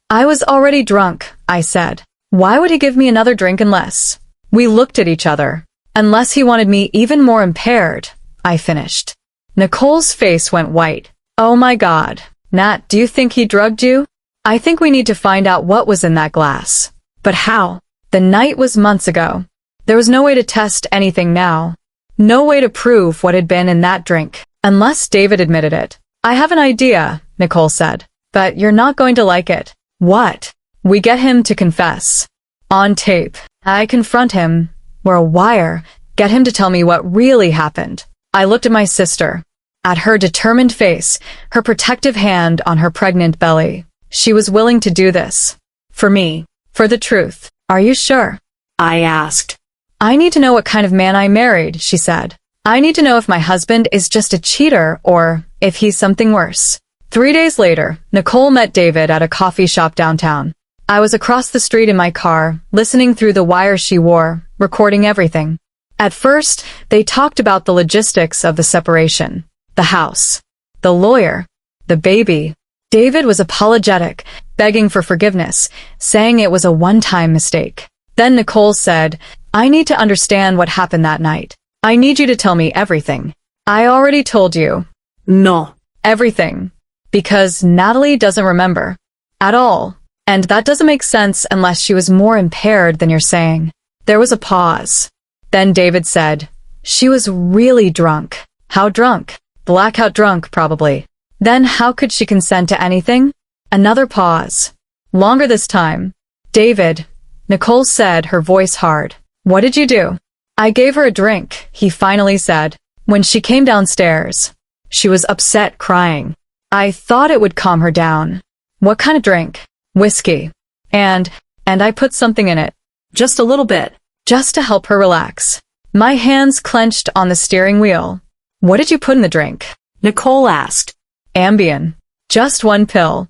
I was already drunk, I said. Why would he give me another drink unless? We looked at each other. Unless he wanted me even more impaired, I finished. Nicole's face went white. Oh my God. Nat, do you think he drugged you? I think we need to find out what was in that glass. But how? The night was months ago. There was no way to test anything now. No way to prove what had been in that drink. Unless David admitted it. I have an idea, Nicole said. But you're not going to like it. What? We get him to confess. On tape. I confront him. We're a wire. Get him to tell me what really happened. I looked at my sister. At her determined face, her protective hand on her pregnant belly. She was willing to do this. For me. For the truth. Are you sure? I asked. I need to know what kind of man I married, she said. I need to know if my husband is just a cheater or if he's something worse. 3 days later, Nicole met David at a coffee shop downtown. I was across the street in my car, listening through the wires she wore, recording everything. At first, they talked about the logistics of the separation, the house, the lawyer, the baby. David was apologetic, begging for forgiveness, saying it was a one-time mistake. Then Nicole said, I need to understand what happened that night. I need you to tell me everything. I already told you. No. Everything. Because Natalie doesn't remember. At all. And that doesn't make sense unless she was more impaired than you're saying. There was a pause. Then David said, she was really drunk. How drunk? Blackout drunk, probably. Then how could she consent to anything? Another pause. Longer this time. David, Nicole said, her voice hard. What did you do? I gave her a drink, he finally said. When she came downstairs, she was upset, crying. I thought it would calm her down. What kind of drink? Whiskey. And I put something in it. Just a little bit. Just to help her relax. My hands clenched on the steering wheel. What did you put in the drink? Nicole asked. Ambien. Just one pill.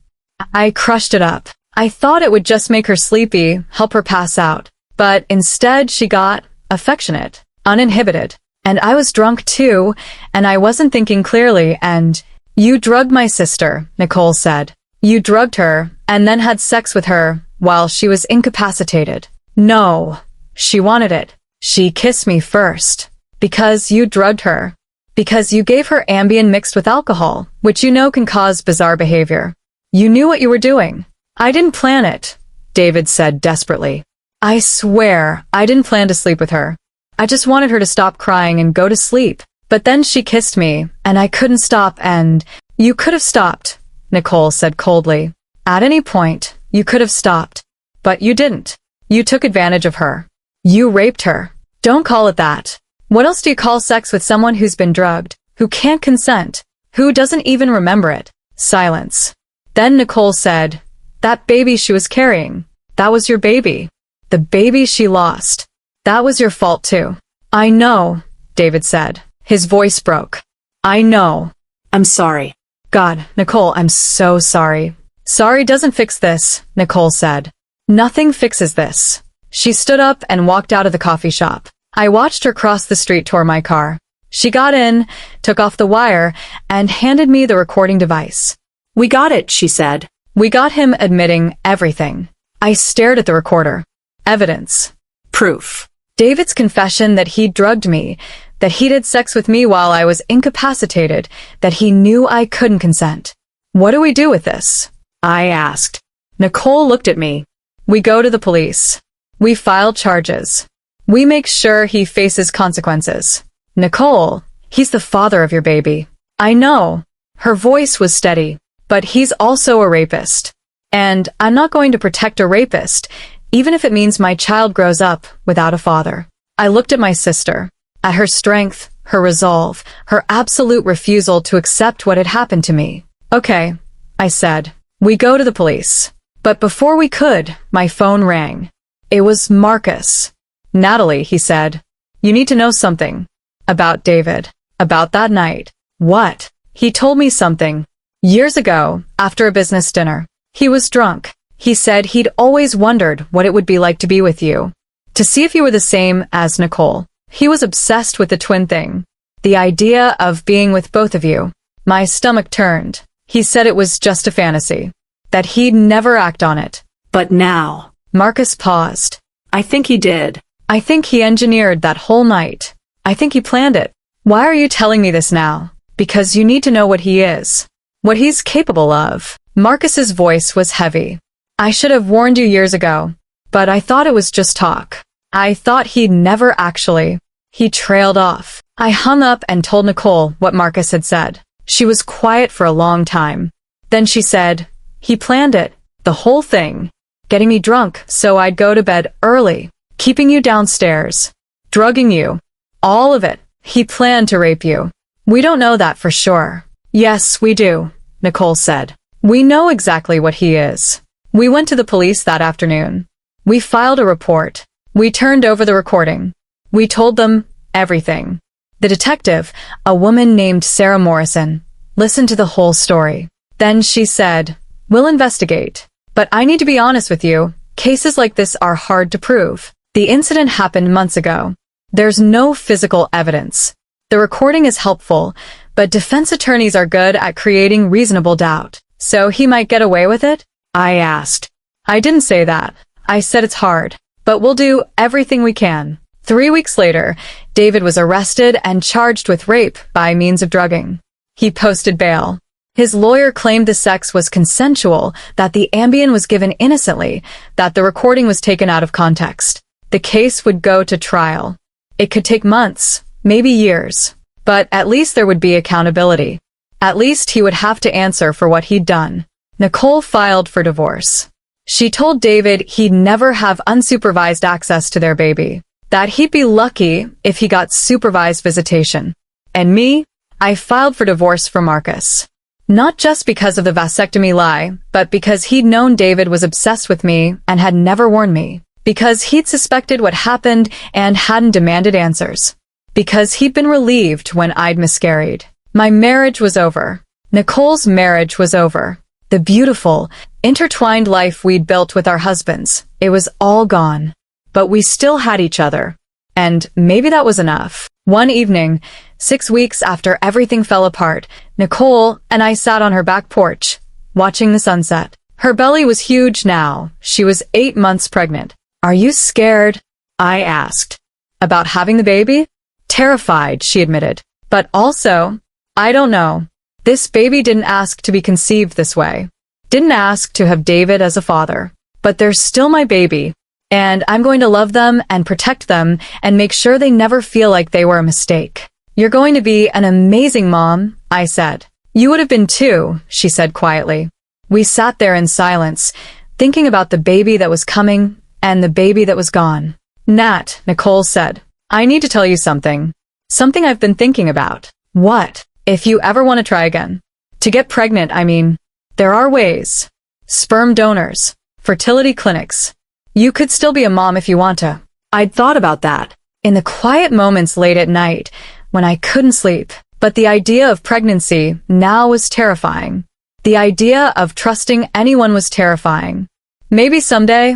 I crushed it up. I thought it would just make her sleepy, help her pass out. But instead she got affectionate, uninhibited. And I was drunk too, and I wasn't thinking clearly, and you drugged my sister, Nicole said. You drugged her, and then had sex with her while she was incapacitated. No. She wanted it. She kissed me first. Because you drugged her. Because you gave her Ambien mixed with alcohol, which you know can cause bizarre behavior. You knew what you were doing. I didn't plan it, David said desperately. I swear, I didn't plan to sleep with her. I just wanted her to stop crying and go to sleep. But then she kissed me, and I couldn't stop, and you could have stopped, Nicole said coldly. At any point, you could have stopped. But you didn't. You took advantage of her. You raped her. Don't call it that. What else do you call sex with someone who's been drugged, who can't consent, who doesn't even remember it? Silence. Then Nicole said, that baby she was carrying, that was your baby. The baby she lost. That was your fault too. I know, David said. His voice broke. I know. I'm sorry. God, Nicole, I'm so sorry. Sorry doesn't fix this, Nicole said. Nothing fixes this. She stood up and walked out of the coffee shop. I watched her cross the street toward my car. She got in, took off the wire, and handed me the recording device. We got it, she said. We got him admitting everything. I stared at the recorder. Evidence. Proof. David's confession that he drugged me, that he did sex with me while I was incapacitated, that he knew I couldn't consent. What do we do with this? I asked. Nicole looked at me. We go to the police. We file charges. We make sure he faces consequences. Nicole, he's the father of your baby. I know. Her voice was steady. But he's also a rapist. And I'm not going to protect a rapist, even if it means my child grows up without a father. I looked at my sister, at her strength, her resolve, her absolute refusal to accept what had happened to me. Okay, I said. We go to the police. But before we could, my phone rang. It was Marcus. Natalie, he said. You need to know something. About David. About that night. What? He told me something. Years ago, after a business dinner. He was drunk. He said he'd always wondered what it would be like to be with you. To see if you were the same as Nicole. He was obsessed with the twin thing. The idea of being with both of you. My stomach turned. He said it was just a fantasy. That he'd never act on it. But now. Marcus paused. I think he did. I think he engineered that whole night. I think he planned it. Why are you telling me this now? Because you need to know what he is. What he's capable of. Marcus's voice was heavy. I should have warned you years ago. But I thought it was just talk. I thought he'd never actually. He trailed off. I hung up and told Nicole what Marcus had said. She was quiet for a long time. Then she said, he planned it. The whole thing. Getting me drunk so I'd go to bed early. Keeping you downstairs. Drugging you. All of it. He planned to rape you. We don't know that for sure. Yes, we do, Nicole said. We know exactly what he is. We went to the police that afternoon. We filed a report. We turned over the recording. We told them everything. The detective, a woman named Sarah Morrison, listened to the whole story. Then she said, "We'll investigate. But I need to be honest with you, cases like this are hard to prove. The incident happened months ago. There's no physical evidence. The recording is helpful, but defense attorneys are good at creating reasonable doubt. So he might get away with it?" I asked. "I didn't say that. I said it's hard. But we'll do everything we can." 3 weeks later, David was arrested and charged with rape by means of drugging. He posted bail. His lawyer claimed the sex was consensual, that the Ambien was given innocently, that the recording was taken out of context. The case would go to trial. It could take months, maybe years. But at least there would be accountability. At least he would have to answer for what he'd done. Nicole filed for divorce. She told David he'd never have unsupervised access to their baby, that he'd be lucky if he got supervised visitation. And me, I filed for divorce for Marcus. Not just because of the vasectomy lie, but because he'd known David was obsessed with me and had never warned me. Because he'd suspected what happened and hadn't demanded answers. Because he'd been relieved when I'd miscarried. My marriage was over. Nicole's marriage was over. The beautiful, intertwined life we'd built with our husbands, it was all gone. But we still had each other. And maybe that was enough. One evening, 6 weeks after everything fell apart, Nicole and I sat on her back porch, watching the sunset. Her belly was huge now. She was 8 months pregnant. "Are you scared?" I asked. "About having the baby?" "Terrified," she admitted. "But also, I don't know. This baby didn't ask to be conceived this way. Didn't ask to have David as a father. But they're still my baby. And I'm going to love them and protect them and make sure they never feel like they were a mistake." "You're going to be an amazing mom," I said. "You would have been too," she said quietly. We sat there in silence, thinking about the baby that was coming and the baby that was gone. "Nat," Nicole said, "I need to tell you something. Something I've been thinking about." "What?" "If you ever want to try again. To get pregnant, I mean. There are ways. Sperm donors. Fertility clinics. You could still be a mom if you want to." I'd thought about that. In the quiet moments late at night, when I couldn't sleep. But the idea of pregnancy now was terrifying. The idea of trusting anyone was terrifying. "Maybe someday,"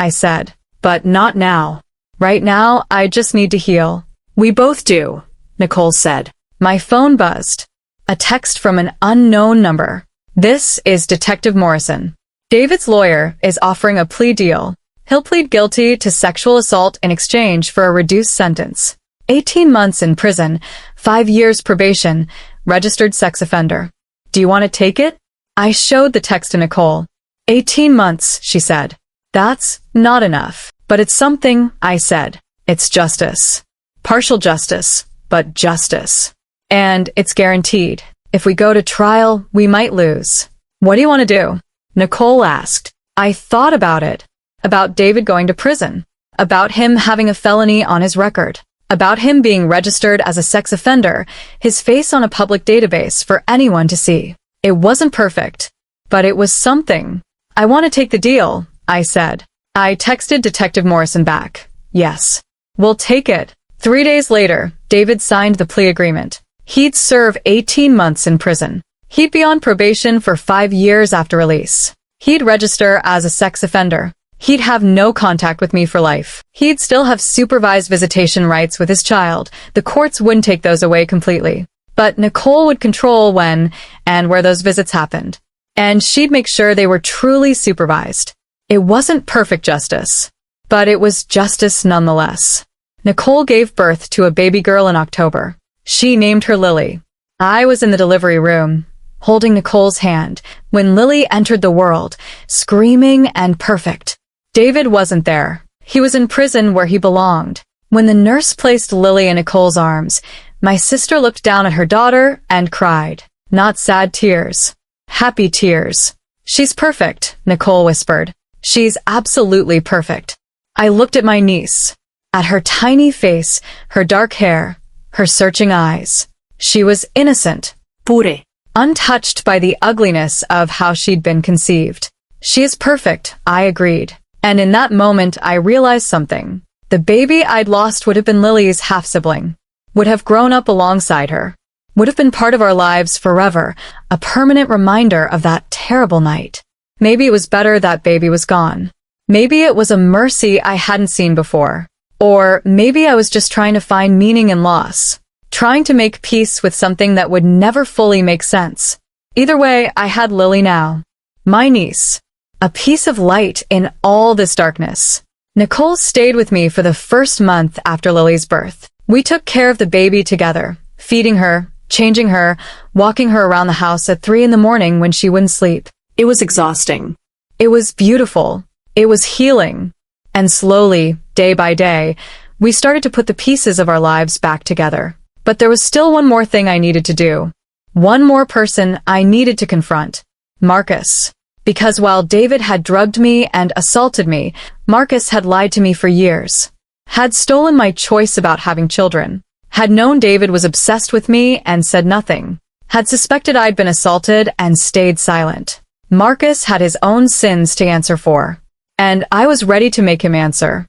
I said. "But not now. Right now, I just need to heal." "We both do," Nicole said. My phone buzzed. A text from an unknown number. "This is Detective Morrison. David's lawyer is offering a plea deal. He'll plead guilty to sexual assault in exchange for a reduced sentence. 18 months in prison, 5 years probation, registered sex offender. Do you want to take it?" I showed the text to Nicole. 18 months, she said. "That's not enough. But it's something," I said. "It's justice. Partial justice, but justice. And it's guaranteed. If we go to trial, we might lose." "What do you want to do?" Nicole asked. I thought about it. About David going to prison. About him having a felony on his record. About him being registered as a sex offender, his face on a public database for anyone to see. It wasn't perfect, but it was something. "I want to take the deal," I said. I texted Detective Morrison back. "Yes. We'll take it." 3 days later, David signed the plea agreement. He'd serve 18 months in prison. He'd be on probation for 5 years after release. He'd register as a sex offender. He'd have no contact with me for life. He'd still have supervised visitation rights with his child. The courts wouldn't take those away completely. But Nicole would control when and where those visits happened. And she'd make sure they were truly supervised. It wasn't perfect justice, but it was justice nonetheless. Nicole gave birth to a baby girl in October. She named her Lily. I was in the delivery room, holding Nicole's hand, when Lily entered the world, screaming and perfect. David wasn't there. He was in prison where he belonged. When the nurse placed Lily in Nicole's arms, my sister looked down at her daughter and cried. Not sad tears. Happy tears. "She's perfect," Nicole whispered. "She's absolutely perfect." I looked at my niece. At her tiny face, her dark hair, her searching eyes. She was innocent, pure, untouched by the ugliness of how she'd been conceived. "She is perfect," I agreed. And in that moment, I realized something. The baby I'd lost would have been Lily's half-sibling. would have grown up alongside her, would have been part of our lives forever, a permanent reminder of that terrible night. Maybe it was better that baby was gone. Maybe it was a mercy I hadn't seen before. Or maybe I was just trying to find meaning in loss, trying to make peace with something that would never fully make sense. Either way, I had Lily now, my niece, a piece of light in all this darkness. Nicole stayed with me for the first month after Lily's birth. We took care of the baby together, feeding her, changing her, walking her around the house at 3 a.m. when she wouldn't sleep. It was exhausting. It was beautiful. It was healing. And slowly, day by day, we started to put the pieces of our lives back together. But there was still one more thing I needed to do. One more person I needed to confront. Marcus. Because while David had drugged me and assaulted me, Marcus had lied to me for years. Had stolen my choice about having children. Had known David was obsessed with me and said nothing. Had suspected I'd been assaulted and stayed silent. Marcus had his own sins to answer for. And I was ready to make him answer.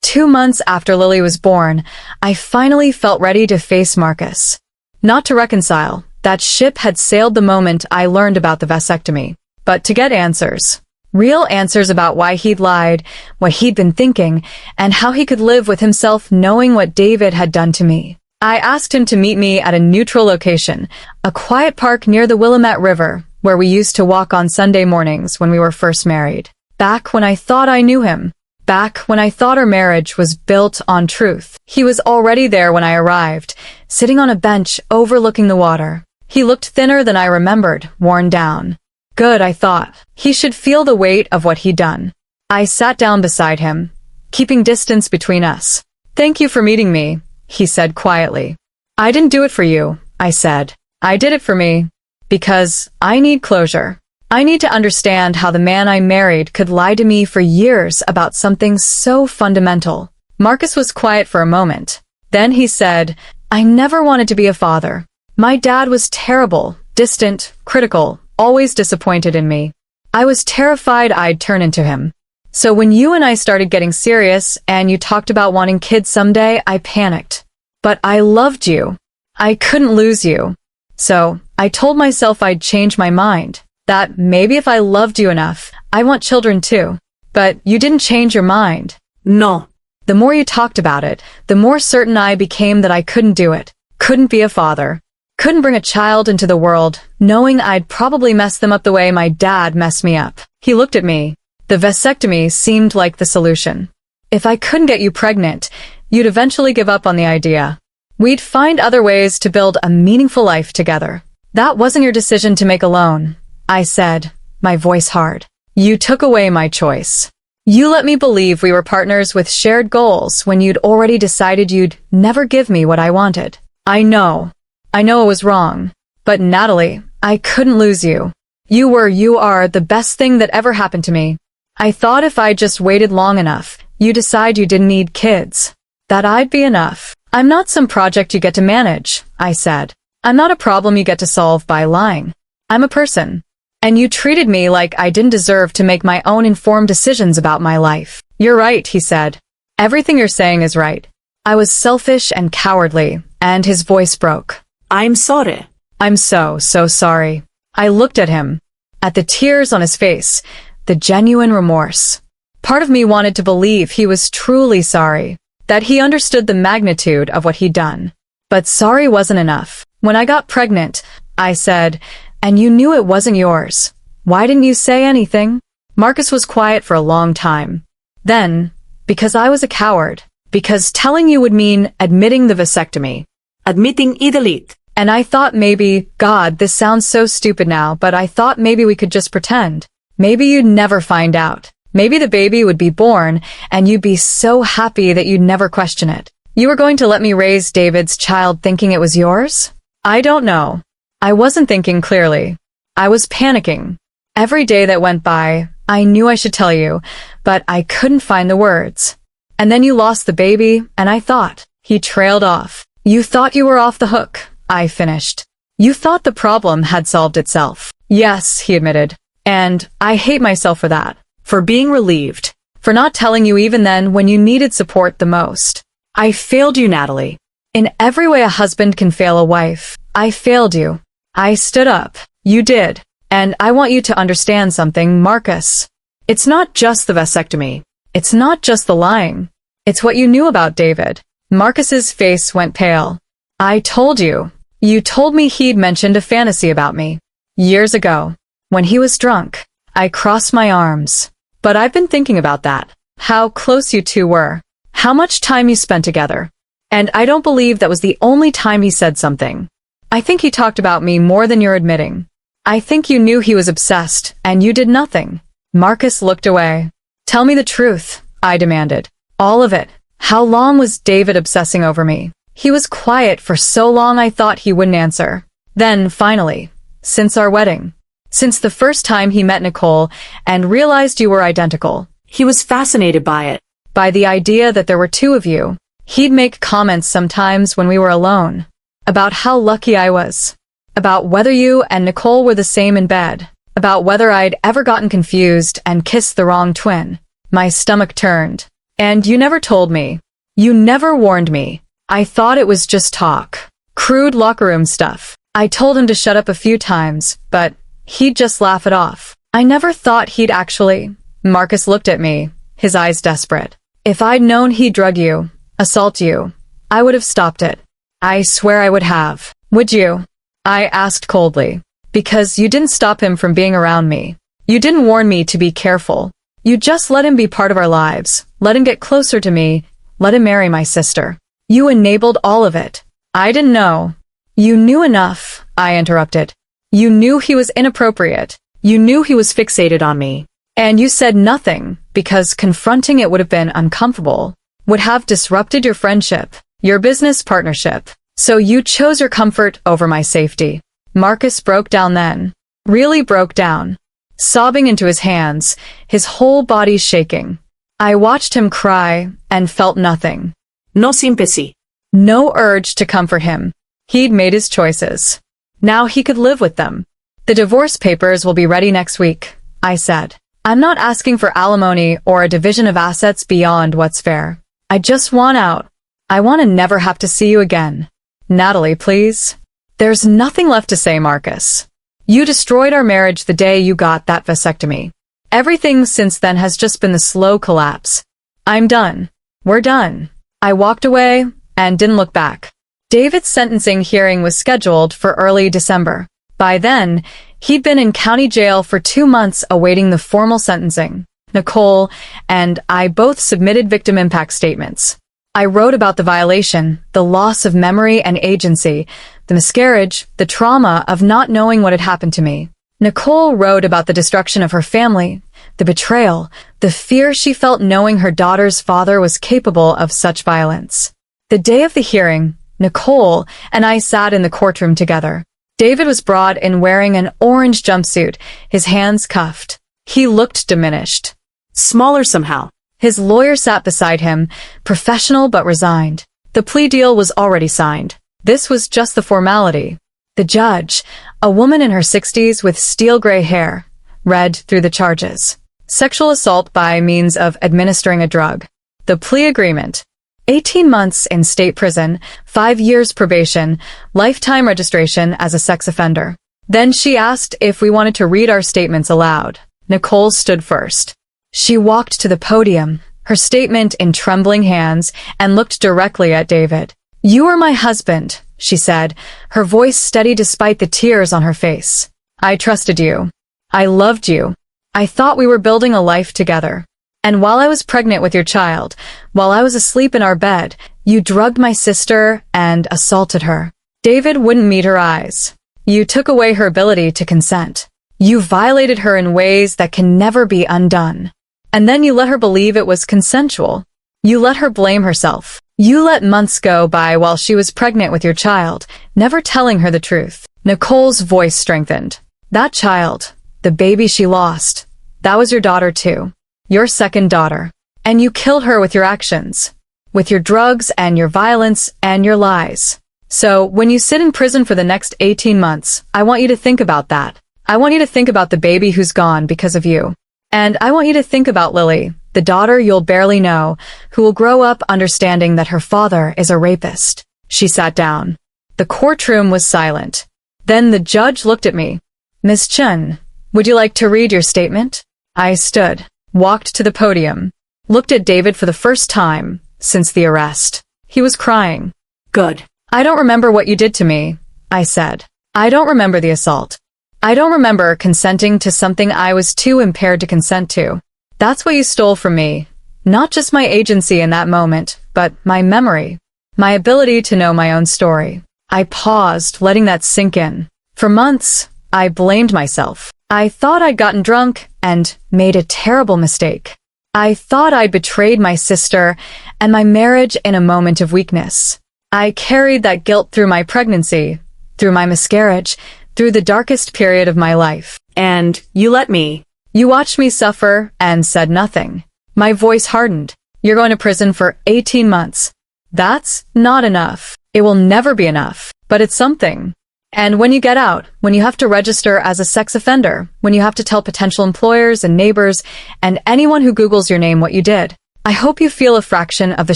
2 months after Lily was born, I finally felt ready to face Marcus. Not to reconcile. That ship had sailed the moment I learned about the vasectomy. But to get answers. Real answers about why he'd lied, what he'd been thinking, and how he could live with himself knowing what David had done to me. I asked him to meet me at a neutral location, a quiet park near the Willamette River, where we used to walk on Sunday mornings when we were first married. Back when I thought I knew him. Back when I thought our marriage was built on truth. He was already there when I arrived, sitting on a bench overlooking the water. He looked thinner than I remembered, worn down. Good, I thought. He should feel the weight of what he'd done. I sat down beside him, keeping distance between us. Thank you for meeting me, he said quietly. I didn't do it for you, I said. I did it for me. Because I need closure. I need to understand how the man I married could lie to me for years about something so fundamental. Marcus was quiet for a moment. Then he said, I never wanted to be a father. My dad was terrible, distant, critical, always disappointed in me. I was terrified I'd turn into him. So when you and I started getting serious and you talked about wanting kids someday, I panicked. But I loved you. I couldn't lose you. So I told myself I'd change my mind. That maybe if I loved you enough, I want children too. But you didn't change your mind. No. The more you talked about it, the more certain I became that I couldn't do it. Couldn't be a father. Couldn't bring a child into the world, knowing I'd probably mess them up the way my dad messed me up. He looked at me. The vasectomy seemed like the solution. If I couldn't get you pregnant, you'd eventually give up on the idea. We'd find other ways to build a meaningful life together. That wasn't your decision to make alone, I said, my voice hard. You took away my choice. You let me believe we were partners with shared goals when you'd already decided you'd never give me what I wanted. I know it was wrong. But Natalie, I couldn't lose you. You are the best thing that ever happened to me. I thought if I just waited long enough, you decide you didn't need kids, that I'd be enough. I'm not some project you get to manage, I said. I'm not a problem you get to solve by lying. I'm a person. And you treated me like I didn't deserve to make my own informed decisions about my life. You're right, he said. Everything you're saying is right. I was selfish and cowardly, and his voice broke. I'm sorry. I'm so sorry. I looked at him, at the tears on his face, the genuine remorse. Part of me wanted to believe he was truly sorry, that he understood the magnitude of what he'd done. But sorry wasn't enough. When I got pregnant, I said, and you knew it wasn't yours. Why didn't you say anything? Marcus was quiet for a long time. Then, because I was a coward, because telling you would mean admitting the vasectomy. Admitting I delete. And I thought maybe, God, this sounds so stupid now, but I thought maybe we could just pretend. Maybe you'd never find out. Maybe the baby would be born, and you'd be so happy that you'd never question it. You were going to let me raise David's child thinking it was yours? I don't know. I wasn't thinking clearly. I was panicking. Every day that went by, I knew I should tell you, but I couldn't find the words. And then you lost the baby, and I thought. He trailed off. You thought you were off the hook, I finished. You thought the problem had solved itself. Yes, he admitted. And I hate myself for that. For being relieved. For not telling you even then when you needed support the most. I failed you, Natalie. In every way a husband can fail a wife, I failed you. I stood up. You did. And I want you to understand something, Marcus. It's not just the vasectomy. It's not just the lying. It's what you knew about David. Marcus's face went pale. I told you. You told me he'd mentioned a fantasy about me. Years ago. When he was drunk. I crossed my arms. But I've been thinking about that. How close you two were. How much time you spent together. And I don't believe that was the only time he said something. I think he talked about me more than you're admitting. I think you knew he was obsessed, and you did nothing. Marcus looked away. Tell me the truth, I demanded. All of it. How long was David obsessing over me? He was quiet for so long I thought he wouldn't answer. Then, finally, since our wedding. Since the first time he met Nicole and realized you were identical. He was fascinated by it. By the idea that there were two of you. He'd make comments sometimes when we were alone. About how lucky I was. About whether you and Nicole were the same in bed. About whether I'd ever gotten confused and kissed the wrong twin. My stomach turned. And you never told me. You never warned me. I thought it was just talk. Crude locker room stuff. I told him to shut up a few times, but he'd just laugh it off. I never thought he'd actually. Marcus looked at me, his eyes desperate. If I'd known he'd drug you, assault you, I would have stopped it. I swear I would have. Would you? I asked coldly. Because you didn't stop him from being around me. You didn't warn me to be careful. You just let him be part of our lives. Let him get closer to me. Let him marry my sister. You enabled all of it. I didn't know. You knew enough, I interrupted. You knew he was inappropriate. You knew he was fixated on me. And you said nothing, because confronting it would have been uncomfortable. Would have disrupted your friendship, your business partnership. So you chose your comfort over my safety. Marcus broke down then. Really broke down. Sobbing into his hands, his whole body shaking. I watched him cry and felt nothing. No sympathy. No urge to comfort him. He'd made his choices. Now he could live with them. The divorce papers will be ready next week, I said. I'm not asking for alimony or a division of assets beyond what's fair. I just want out. I want to never have to see you again. Natalie, please. There's nothing left to say, Marcus. You destroyed our marriage the day you got that vasectomy. Everything since then has just been the slow collapse. I'm done. We're done. I walked away and didn't look back. David's sentencing hearing was scheduled for early December. By then, he'd been in county jail for 2 months awaiting the formal sentencing. Nicole and I both submitted victim impact statements. I wrote about the violation, the loss of memory and agency, the miscarriage, the trauma of not knowing what had happened to me. Nicole wrote about the destruction of her family, the betrayal, the fear she felt knowing her daughter's father was capable of such violence. The day of the hearing, Nicole and I sat in the courtroom together. David was brought in wearing an orange jumpsuit, his hands cuffed. He looked diminished. Smaller somehow. His lawyer sat beside him, professional but resigned. The plea deal was already signed. This was just the formality. The judge, a woman in her 60s with steel gray hair, read through the charges. Sexual assault by means of administering a drug. The plea agreement. 18 months in state prison, 5 years probation, lifetime registration as a sex offender. Then she asked if we wanted to read our statements aloud. Nicole stood first. She walked to the podium, her statement in trembling hands, and looked directly at David. You are my husband, she said, her voice steady despite the tears on her face. I trusted you. I loved you. I thought we were building a life together. And while I was pregnant with your child, while I was asleep in our bed, you drugged my sister and assaulted her. David wouldn't meet her eyes. You took away her ability to consent. You violated her in ways that can never be undone. And then you let her believe it was consensual. You let her blame herself. You let months go by while she was pregnant with your child, never telling her the truth. Nicole's voice strengthened. That child, the baby she lost, that was your daughter too. Your second daughter. And you killed her with your actions. With your drugs and your violence and your lies. So, when you sit in prison for the next 18 months, I want you to think about that. I want you to think about the baby who's gone because of you. And I want you to think about Lily, the daughter you'll barely know, who will grow up understanding that her father is a rapist. She sat down. The courtroom was silent. Then the judge looked at me. Miss Chen, would you like to read your statement? I stood, walked to the podium, looked at David for the first time since the arrest. He was crying. Good. I don't remember what you did to me, I said. I don't remember the assault. I don't remember consenting to something I was too impaired to consent to. That's what you stole from me. Not just my agency in that moment, but my memory. My ability to know my own story. I paused, letting that sink in. For months, I blamed myself. I thought I'd gotten drunk and made a terrible mistake. I thought I'd betrayed my sister and my marriage in a moment of weakness. I carried that guilt through my pregnancy, through my miscarriage, through the darkest period of my life. And you let me. You watched me suffer and said nothing. My voice hardened. You're going to prison for 18 months. That's not enough. It will never be enough, but it's something. And when you get out, when you have to register as a sex offender, when you have to tell potential employers and neighbors and anyone who Googles your name what you did, I hope you feel a fraction of the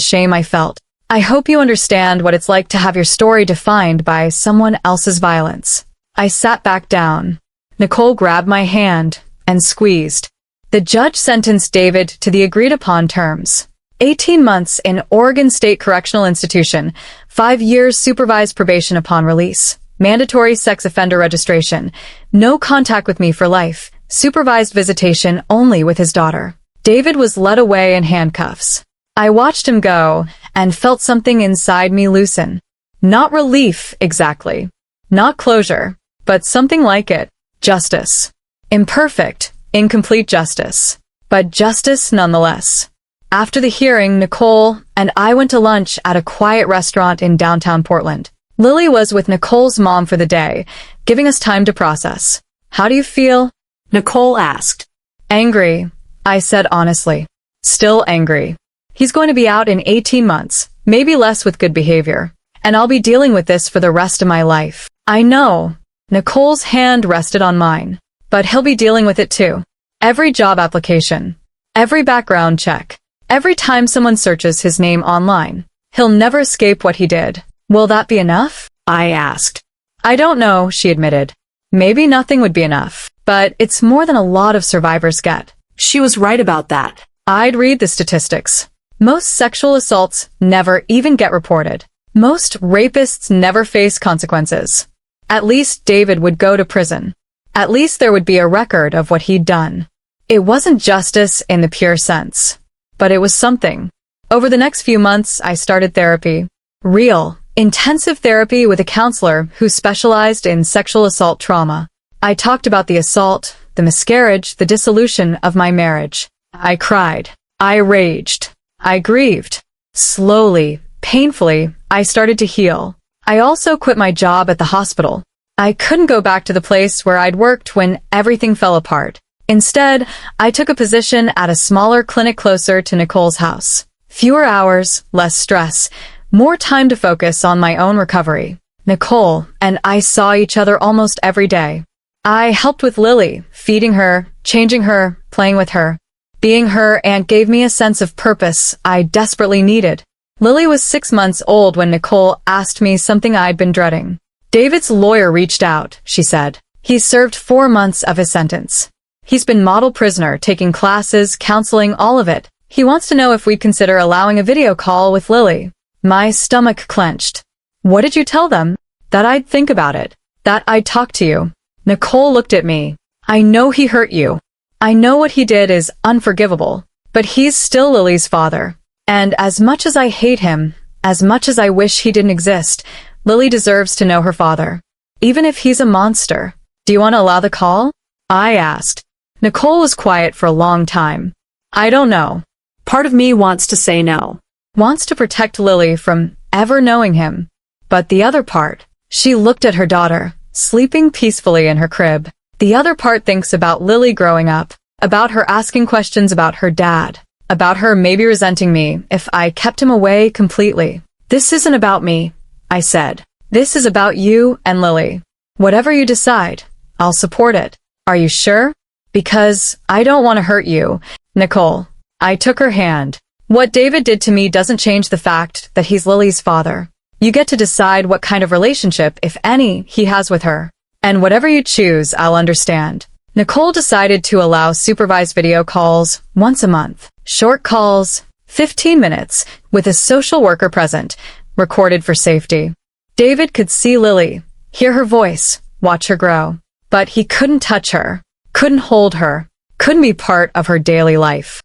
shame I felt. I hope you understand what it's like to have your story defined by someone else's violence. I sat back down. Nicole grabbed my hand and squeezed. The judge sentenced David to the agreed-upon terms. 18 months in Oregon State Correctional Institution, 5 years supervised probation upon release, mandatory sex offender registration, no contact with me for life, supervised visitation only with his daughter. David was led away in handcuffs. I watched him go and felt something inside me loosen. Not relief, exactly. Not closure, but something like it. Justice. Imperfect, incomplete justice. But justice nonetheless. After the hearing, Nicole and I went to lunch at a quiet restaurant in downtown Portland. Lily was with Nicole's mom for the day, giving us time to process. How do you feel? Nicole asked. Angry, I said honestly. Still angry. He's going to be out in 18 months, maybe less with good behavior. And I'll be dealing with this for the rest of my life. I know. Nicole's hand rested on mine. But he'll be dealing with it too. Every job application. Every background check. Every time someone searches his name online. He'll never escape what he did. Will that be enough? I asked. I don't know, she admitted. Maybe nothing would be enough. But it's more than a lot of survivors get. She was right about that. I'd read the statistics. Most sexual assaults never even get reported. Most rapists never face consequences. At least David would go to prison. At least there would be a record of what he'd done. It wasn't justice in the pure sense, but it was something. Over the next few months, I started therapy. Real, intensive therapy with a counselor who specialized in sexual assault trauma. I talked about the assault, the miscarriage, the dissolution of my marriage. I cried. I raged. I grieved. Slowly, painfully, I started to heal. I also quit my job at the hospital. I couldn't go back to the place where I'd worked when everything fell apart. Instead, I took a position at a smaller clinic closer to Nicole's house. Fewer hours, less stress, more time to focus on my own recovery. Nicole and I saw each other almost every day. I helped with Lily, feeding her, changing her, playing with her. Being her aunt gave me a sense of purpose I desperately needed. Lily was 6 months old when Nicole asked me something I'd been dreading. David's lawyer reached out, she said. He's served 4 months of his sentence. He's been model prisoner, taking classes, counseling, all of it. He wants to know if we'd consider allowing a video call with Lily. My stomach clenched. What did you tell them? That I'd think about it. That I'd talk to you. Nicole looked at me. I know he hurt you. I know what he did is unforgivable. But he's still Lily's father. And as much as I hate him, as much as I wish he didn't exist, Lily deserves to know her father. Even if he's a monster. Do you want to allow the call? I asked. Nicole was quiet for a long time. I don't know. Part of me wants to say no. Wants to protect Lily from ever knowing him. But the other part, she looked at her daughter, sleeping peacefully in her crib. The other part thinks about Lily growing up, about her asking questions about her dad, about her maybe resenting me if I kept him away completely. This isn't about me, I said. This is about you and Lily. Whatever you decide, I'll support it. Are you sure? Because I don't want to hurt you, Nicole. I took her hand. What David did to me doesn't change the fact that he's Lily's father. You get to decide what kind of relationship, if any, he has with her. And whatever you choose, I'll understand. Nicole decided to allow supervised video calls once a month. Short calls, 15 minutes, with a social worker present, recorded for safety. David could see Lily, hear her voice, watch her grow. But he couldn't touch her, couldn't hold her, couldn't be part of her daily life.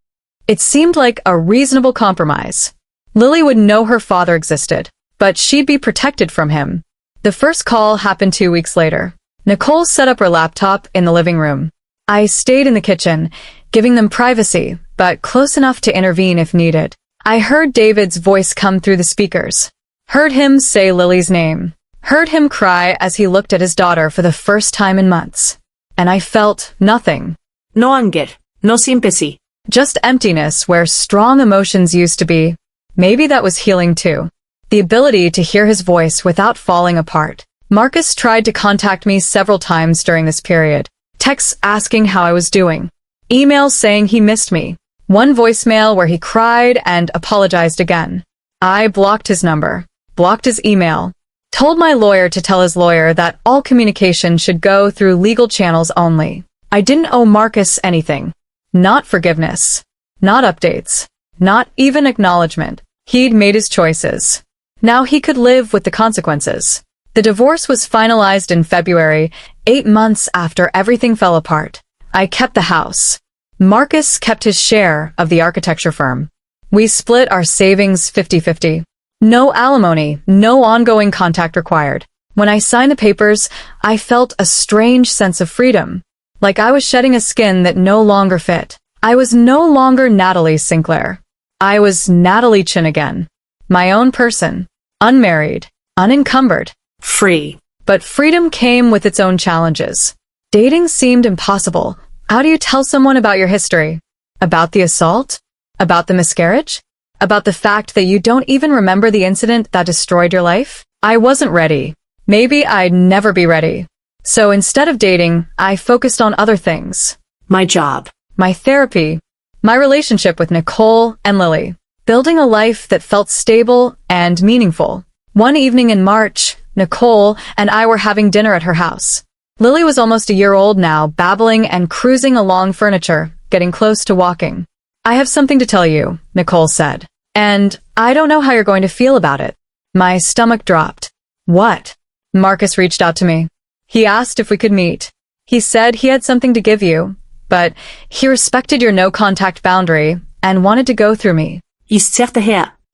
It seemed like a reasonable compromise. Lily would know her father existed, but she'd be protected from him. The first call happened 2 weeks later. Nicole set up her laptop in the living room. I stayed in the kitchen, giving them privacy, but close enough to intervene if needed. I heard David's voice come through the speakers. Heard him say Lily's name. Heard him cry as he looked at his daughter for the first time in months. And I felt nothing. No anger, no sympathy. Just emptiness where strong emotions used to be. Maybe that was healing too. The ability to hear his voice without falling apart. Marcus tried to contact me several times during this period. Texts asking how I was doing. Emails saying he missed me. One voicemail where he cried and apologized again. I blocked his number. Blocked his email. Told my lawyer to tell his lawyer that all communication should go through legal channels only. I didn't owe Marcus anything. Not forgiveness. Not updates. Not even acknowledgement. He'd made his choices. Now he could live with the consequences. The divorce was finalized in February, 8 months after everything fell apart. I kept the house. Marcus kept his share of the architecture firm. We split our savings 50-50. No alimony, no ongoing contact required. When I signed the papers, I felt a strange sense of freedom. Like I was shedding a skin that no longer fit. I was no longer Natalie Sinclair. I was Natalie Chin again. My own person. Unmarried. Unencumbered. Free. But freedom came with its own challenges. Dating seemed impossible. How do you tell someone about your history? About the assault? About the miscarriage? About the fact that you don't even remember the incident that destroyed your life? I wasn't ready. Maybe I'd never be ready. So instead of dating, I focused on other things. My job. My therapy. My relationship with Nicole and Lily. Building a life that felt stable and meaningful. One evening in March, Nicole and I were having dinner at her house. Lily was almost a year old now, babbling and cruising along furniture, getting close to walking. I have something to tell you, Nicole said. And I don't know how you're going to feel about it. My stomach dropped. What? Marcus reached out to me. He asked if we could meet. He said he had something to give you, but he respected your no-contact boundary and wanted to go through me.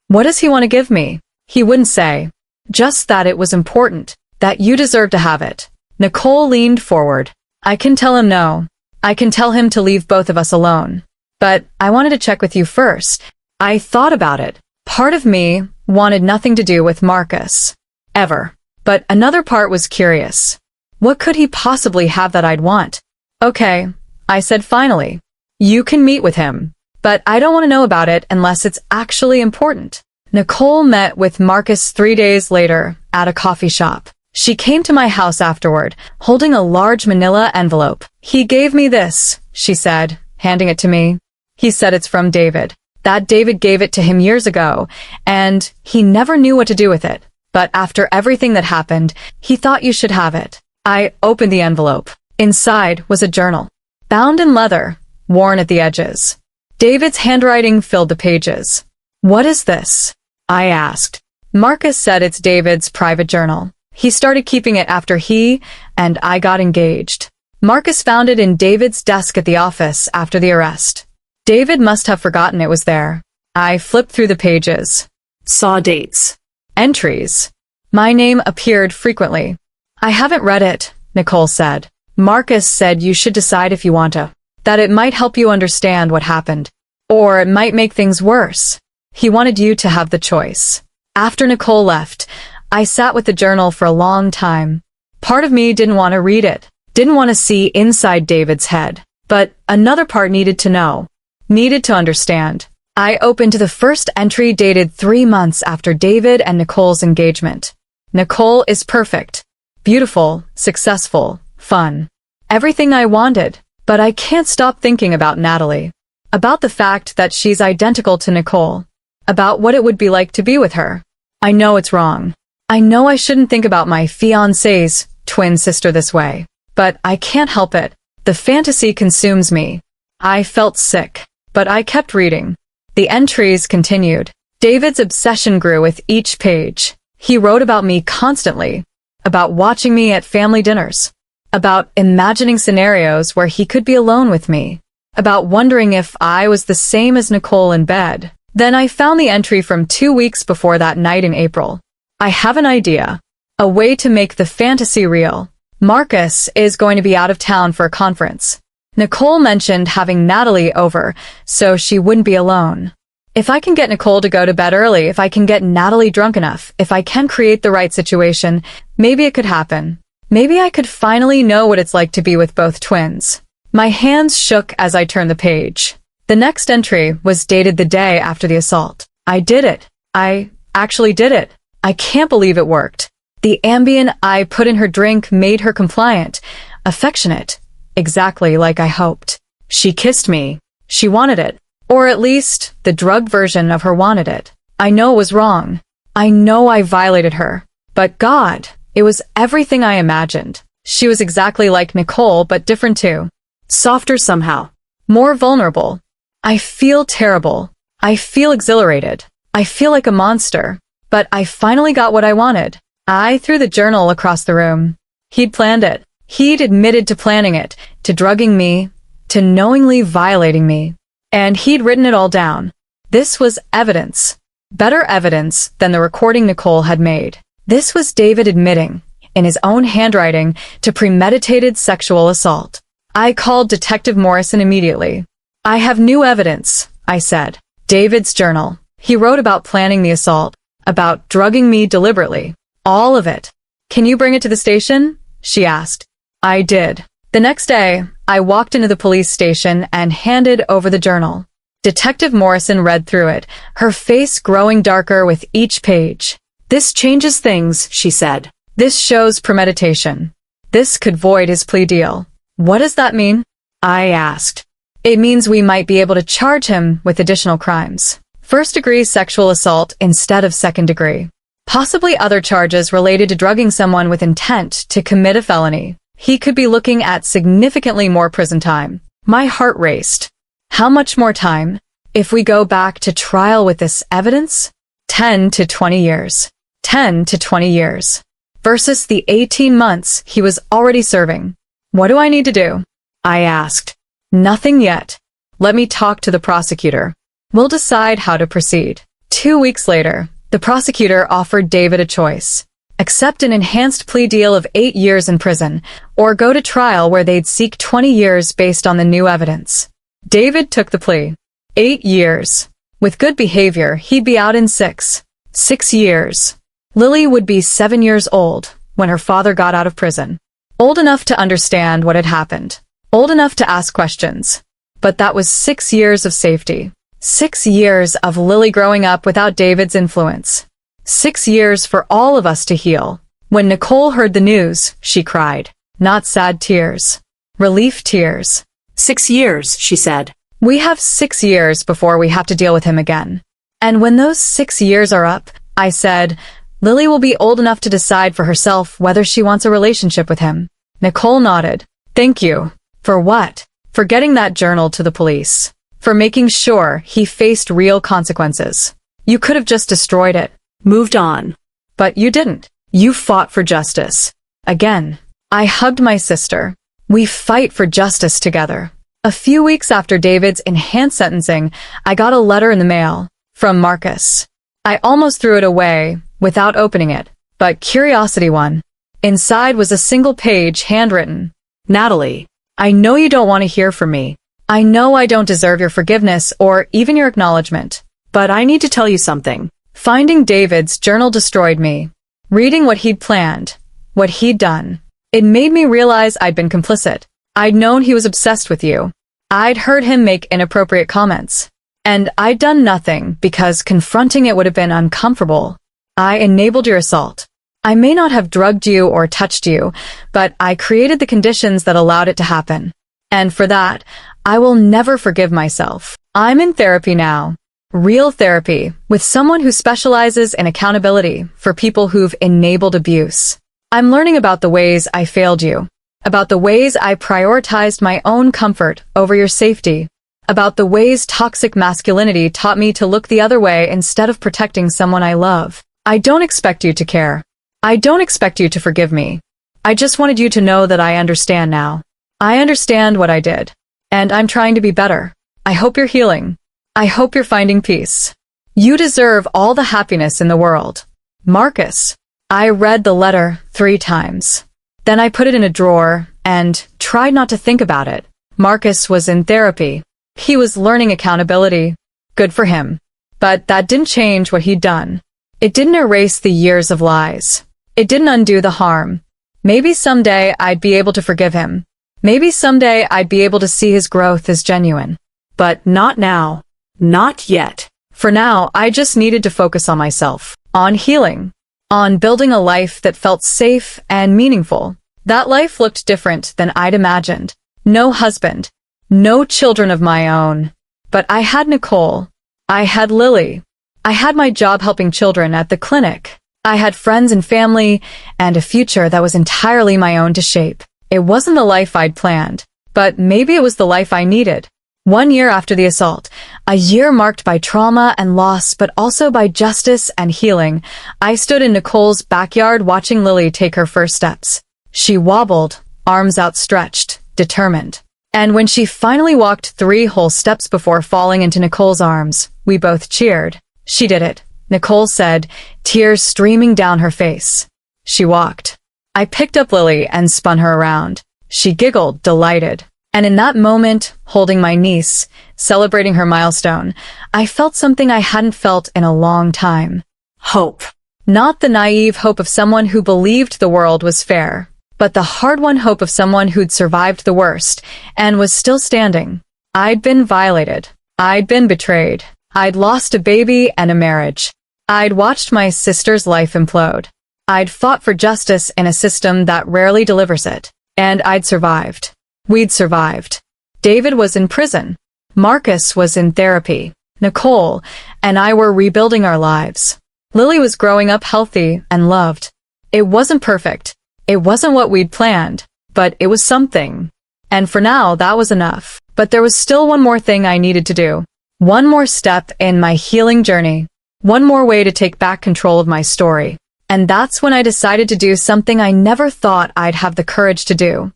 What does he want to give me? He wouldn't say. Just that it was important, that you deserve to have it. Nicole leaned forward. I can tell him no. I can tell him to leave both of us alone. But I wanted to check with you first. I thought about it. Part of me wanted nothing to do with Marcus. Ever. But another part was curious. What could he possibly have that I'd want? Okay, I said finally. You can meet with him. But I don't want to know about it unless it's actually important. Nicole met with Marcus 3 days later at a coffee shop. She came to my house afterward, holding a large manila envelope. He gave me this, she said, handing it to me. He said it's from David. That David gave it to him years ago, and he never knew what to do with it. But after everything that happened, he thought you should have it. I opened the envelope. Inside was a journal. Bound in leather, worn at the edges. David's handwriting filled the pages. What is this? I asked. Marcus said it's David's private journal. He started keeping it after he and I got engaged. Marcus found it in David's desk at the office after the arrest. David must have forgotten it was there. I flipped through the pages. Saw dates. Entries. My name appeared frequently. I haven't read it, Nicole said. Marcus said you should decide if you want to. That it might help you understand what happened. Or it might make things worse. He wanted you to have the choice. After Nicole left, I sat with the journal for a long time. Part of me didn't want to read it, didn't want to see inside David's head. But another part needed to know, needed to understand. I opened to the first entry dated 3 months after David and Nicole's engagement. Nicole is perfect, beautiful, successful, fun. Everything I wanted, but I can't stop thinking about Natalie. About the fact that she's identical to Nicole. About what it would be like to be with her. I know it's wrong. I know I shouldn't think about my fiancé's twin sister this way, but I can't help it. The fantasy consumes me. I felt sick, but I kept reading. The entries continued. David's obsession grew with each page. He wrote about me constantly, about watching me at family dinners, about imagining scenarios where he could be alone with me, about wondering if I was the same as Nicole in bed. Then I found the entry from 2 weeks before that night in April. I have an idea. A way to make the fantasy real. Marcus is going to be out of town for a conference. Nicole mentioned having Natalie over, so she wouldn't be alone. If I can get Nicole to go to bed early, if I can get Natalie drunk enough, if I can create the right situation, maybe it could happen. Maybe I could finally know what it's like to be with both twins. My hands shook as I turned the page. The next entry was dated the day after the assault. I did it. I actually did it. I can't believe it worked. The Ambien I put in her drink made her compliant, affectionate, exactly like I hoped. She kissed me. She wanted it. Or at least, the drug version of her wanted it. I know it was wrong. I know I violated her. But God, it was everything I imagined. She was exactly like Nicole, but different too. Softer somehow. More vulnerable. I feel terrible. I feel exhilarated. I feel like a monster. But I finally got what I wanted. I threw the journal across the room. He'd planned it. He'd admitted to planning it, to drugging me, to knowingly violating me. And he'd written it all down. This was evidence. Better evidence than the recording Nicole had made. This was David admitting, in his own handwriting, to premeditated sexual assault. I called Detective Morrison immediately. I have new evidence, I said. David's journal. He wrote about planning the assault, about drugging me deliberately. All of it. Can you bring it to the station? She asked. I did. The next day, I walked into the police station and handed over the journal. Detective Morrison read through it, her face growing darker with each page. This changes things, she said. This shows premeditation. This could void his plea deal. What does that mean? I asked. It means we might be able to charge him with additional crimes. First-degree sexual assault instead of second-degree. Possibly other charges related to drugging someone with intent to commit a felony. He could be looking at significantly more prison time. My heart raced. How much more time? If we go back to trial with this evidence? 10 to 20 years. 10 to 20 years. Versus the 18 months he was already serving. What do I need to do? I asked. Nothing yet. Let me talk to the prosecutor. We'll decide how to proceed. 2 weeks later, the prosecutor offered David a choice. Accept an enhanced plea deal of 8 years in prison, or go to trial where they'd seek 20 years based on the new evidence. David took the plea. 8 years. With good behavior, he'd be out in 6. 6 years. Lily would be 7 years old when her father got out of prison. Old enough to understand what had happened. Old enough to ask questions. But that was 6 years of safety. 6 years of Lily growing up without David's influence. 6 years for all of us to heal. When Nicole heard the news, she cried. Not sad tears. Relief tears. 6 years, she said. We have 6 years before we have to deal with him again. And when those 6 years are up, I said, Lily will be old enough to decide for herself whether she wants a relationship with him. Nicole nodded. Thank you. For what? For getting that journal to the police. For making sure he faced real consequences. You could have just destroyed it. Moved on. But you didn't. You fought for justice. Again. I hugged my sister. We fight for justice together. A few weeks after David's enhanced sentencing, I got a letter in the mail. From Marcus. I almost threw it away, without opening it. But curiosity won. Inside was a single page handwritten. Natalie, I know you don't want to hear from me. I know I don't deserve your forgiveness or even your acknowledgement. But I need to tell you something. Finding David's journal destroyed me. Reading what he'd planned, what he'd done. It made me realize I'd been complicit. I'd known he was obsessed with you. I'd heard him make inappropriate comments. And I'd done nothing because confronting it would have been uncomfortable. I enabled your assault. I may not have drugged you or touched you, but I created the conditions that allowed it to happen. And for that, I will never forgive myself. I'm in therapy now. Real therapy, with someone who specializes in accountability for people who've enabled abuse. I'm learning about the ways I failed you, about the ways I prioritized my own comfort over your safety, about the ways toxic masculinity taught me to look the other way instead of protecting someone I love. I don't expect you to care. I don't expect you to forgive me. I just wanted you to know that I understand now. I understand what I did. And I'm trying to be better. I hope you're healing. I hope you're finding peace. You deserve all the happiness in the world. Marcus. I read the letter 3 times. Then I put it in a drawer and tried not to think about it. Marcus was in therapy. He was learning accountability. Good for him. But that didn't change what he'd done. It didn't erase the years of lies. It didn't undo the harm. Maybe someday I'd be able to forgive him. Maybe someday I'd be able to see his growth as genuine. But not now. Not yet. For now, I just needed to focus on myself, on healing, on building a life that felt safe and meaningful. That life looked different than I'd imagined. No husband, no children of my own. But I had Nicole. I had Lily. I had my job helping children at the clinic. I had friends and family, and a future that was entirely my own to shape. It wasn't the life I'd planned, but maybe it was the life I needed. 1 year after the assault, a year marked by trauma and loss, but also by justice and healing, I stood in Nicole's backyard watching Lily take her first steps. She wobbled, arms outstretched, determined. And when she finally walked 3 whole steps before falling into Nicole's arms, we both cheered. She did it, Nicole said, tears streaming down her face. She walked. I picked up Lily and spun her around. She giggled, delighted. And in that moment, holding my niece, celebrating her milestone, I felt something I hadn't felt in a long time. Hope. Not the naive hope of someone who believed the world was fair, but the hard-won hope of someone who'd survived the worst and was still standing. I'd been violated. I'd been betrayed. I'd lost a baby and a marriage. I'd watched my sister's life implode. I'd fought for justice in a system that rarely delivers it. And I'd survived. We'd survived. David was in prison. Marcus was in therapy. Nicole and I were rebuilding our lives. Lily was growing up healthy and loved. It wasn't perfect. It wasn't what we'd planned, but it was something. And for now, that was enough. But there was still one more thing I needed to do. One more step in my healing journey. One more way to take back control of my story. And that's when I decided to do something I never thought I'd have the courage to do.